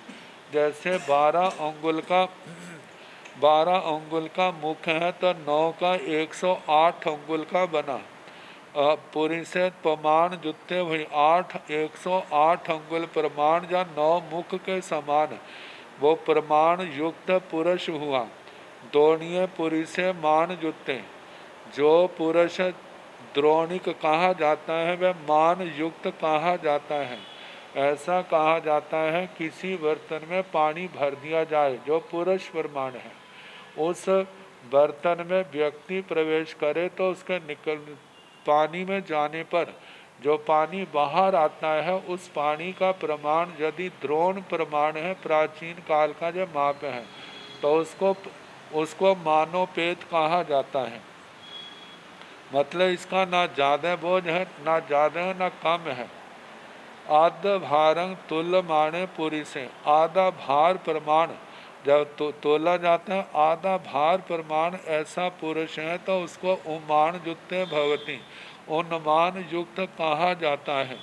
जैसे 12 अंगुल का मुख है तो 9 का 108 अंगुल का बना पुरुषे प्रमाण जुत्ते हुई 108 अंगुल प्रमाण या 9 मुख के समान वो प्रमाण युक्त पुरुष हुआ दोणीय पुरुषे मान जुत्ते जो पुरुष द्रोणिक कहा जाता है वह मान युक्त कहा जाता है ऐसा कहा जाता है किसी बर्तन में पानी भर दिया जाए जो पुरुष प्रमाण है उस बर्तन में व्यक्ति प्रवेश करे तो उसके पानी में जाने पर जो पानी बाहर आता है उस पानी का प्रमाण यदि द्रोण प्रमाण है प्राचीन काल का जो माप है तो उसको मानोपेत कहा जाता है मतलब इसका ना ज़्यादा बोझ है ना ज़्यादा है ना कम है आध भारंग तुल माने पुरी से आधा भार प्रमाण जब तोला जाता है आधा भार प्रमाण ऐसा पुरुष है तो उसको उमान जुत्ते भवती उन्मान युक्त कहा जाता है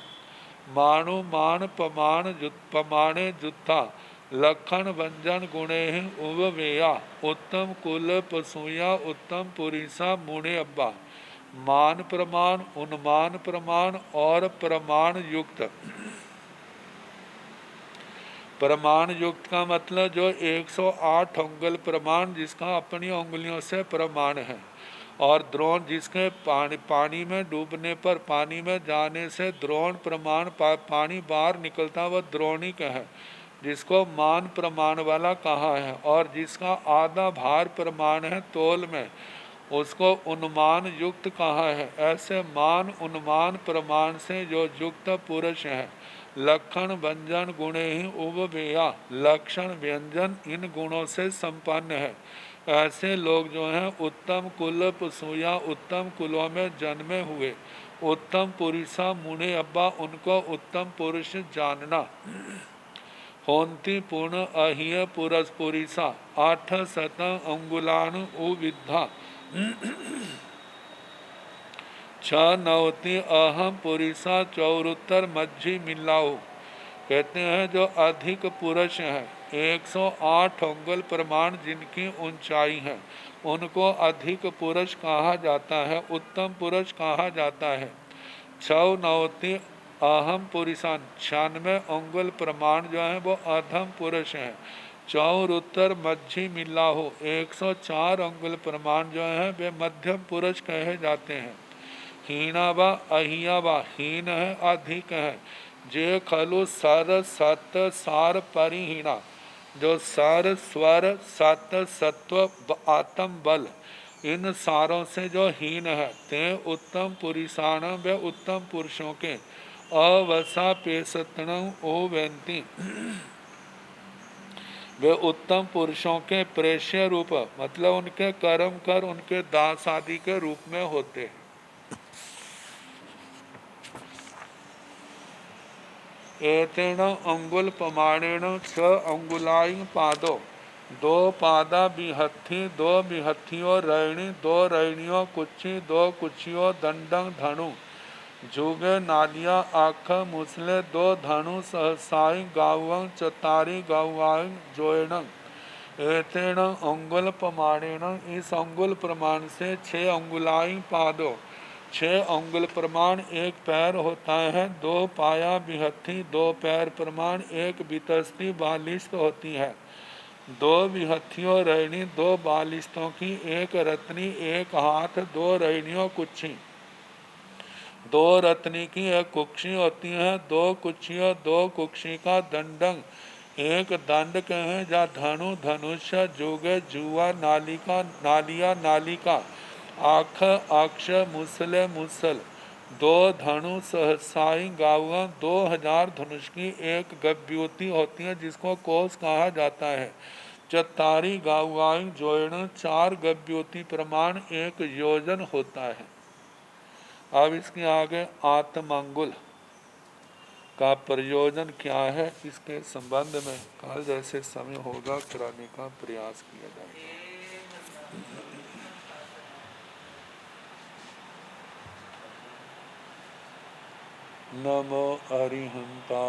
माणु मान पमाणे जुत्था लखन व्यंजन गुणे उवेया उत्तम कुल पसूया उत्तम पुरीसा मुणे अब्बा मान प्रमाण उन्मान प्रमाण और प्रमाण युक्त प्रमाण युक्त का मतलब जो 108 अंगुल प्रमाण जिसका अपनी उंगलियों से प्रमाण है और द्रोण जिसके पानी में डूबने पर पानी में जाने से द्रोण प्रमाण पानी बाहर निकलता वह द्रोणिक है जिसको मान प्रमाण वाला कहा है और जिसका आधा भार प्रमाण है तोल में उसको उन्मान युक्त कहा है ऐसे मान उन्मान प्रमाण से जो युक्त पुरुष है लक्षण व्यंजन गुणे ही उबेया लक्षण व्यंजन इन गुणों से संपन्न है ऐसे लोग जो हैं उत्तम कुल पसूया उत्तम कुलों में जन्मे हुए उत्तम पुरुषा मुने अब्बा उनको उत्तम पुरुष जानना होंती पूर्ण अहिय पुरस पुरिसा 8 शत अंगुलान उविद्धा 6 नवती अहम पुरिसा चौरुत्तर मज्झी मिलाओ कहते हैं जो अधिक पुरुष है 108 अंगुल प्रमाण जिनकी ऊंचाई है उनको अधिक पुरुष कहा जाता है उत्तम पुरुष कहा जाता है 6 नवती अहम पुरुषान 96 अंगुल प्रमाण जो है वो अधम पुरुष है चौर उत्तर मज्झी मिलाहो 104 अंगुल प्रमाण जो है वे मध्यम पुरुष कहे जाते हैं हीणावा अहियावा हीन है अधिक है जे खलु सर सत सार परिहीणा जो सर स्वर सत सत्व आत्म बल इन सारों से जो हीन है ते उत्तम पुरुषाण व उत्तम पुरुषों के अवसा पेसतण ओ वेंती वे उत्तम पुरुषों के प्रेष्य रूप मतलब उनके कर्म कर उनके दास आदि के रूप में होते हैं एतेन अंगुल प्रमाणेन 6 अंगुलाई पादो दो पादा बिहत्थी, दो बिहत्थियों रैणी, दो रैणियों कुच्छी, दो कुच्छियों दंडंग धनु, जुगे नालिया आख मुसले, दो धनु सहसाई गावं चतारी गावाई जोयणं, एतेण अंगुल प्रमाणेन, इस अंगुल प्रमाण से 6 अंगुलाई पादों, 6 अंगुल प्रमाण एक पैर होता है। दो पाया बिहत्थी, दो पैर प्रमाण एक बितस्ती बालिश्त होती है। दो बिहत्थियों रैनी, दो बालिश्तों की, एक रत्नी, एक हाथ, दो रैनियों कुच्छी, दो रत्नी की, एक कुक्षी होती है। दो कुक्षियों, दो कुक्षी का दंडंग, एक दंड कहें जा धनु धनुष्य, जुगे जुआ, नालिका नालिया नालिका, आख अक्ष, मुसले मुसल, दो धनु सहसाई गावा, 2000 धनुष की एक गव्योति होती है जिसको कोस कहा जाता है। चतारी गावाई जोड़न, 4 गव्योति प्रमाण एक योजन होता है। अब इसके आगे आत्मांगुल का प्रयोजन क्या है, इसके संबंध में कल जैसे समय होगा कराने का प्रयास किया जाएगा। नमो अरिहंता।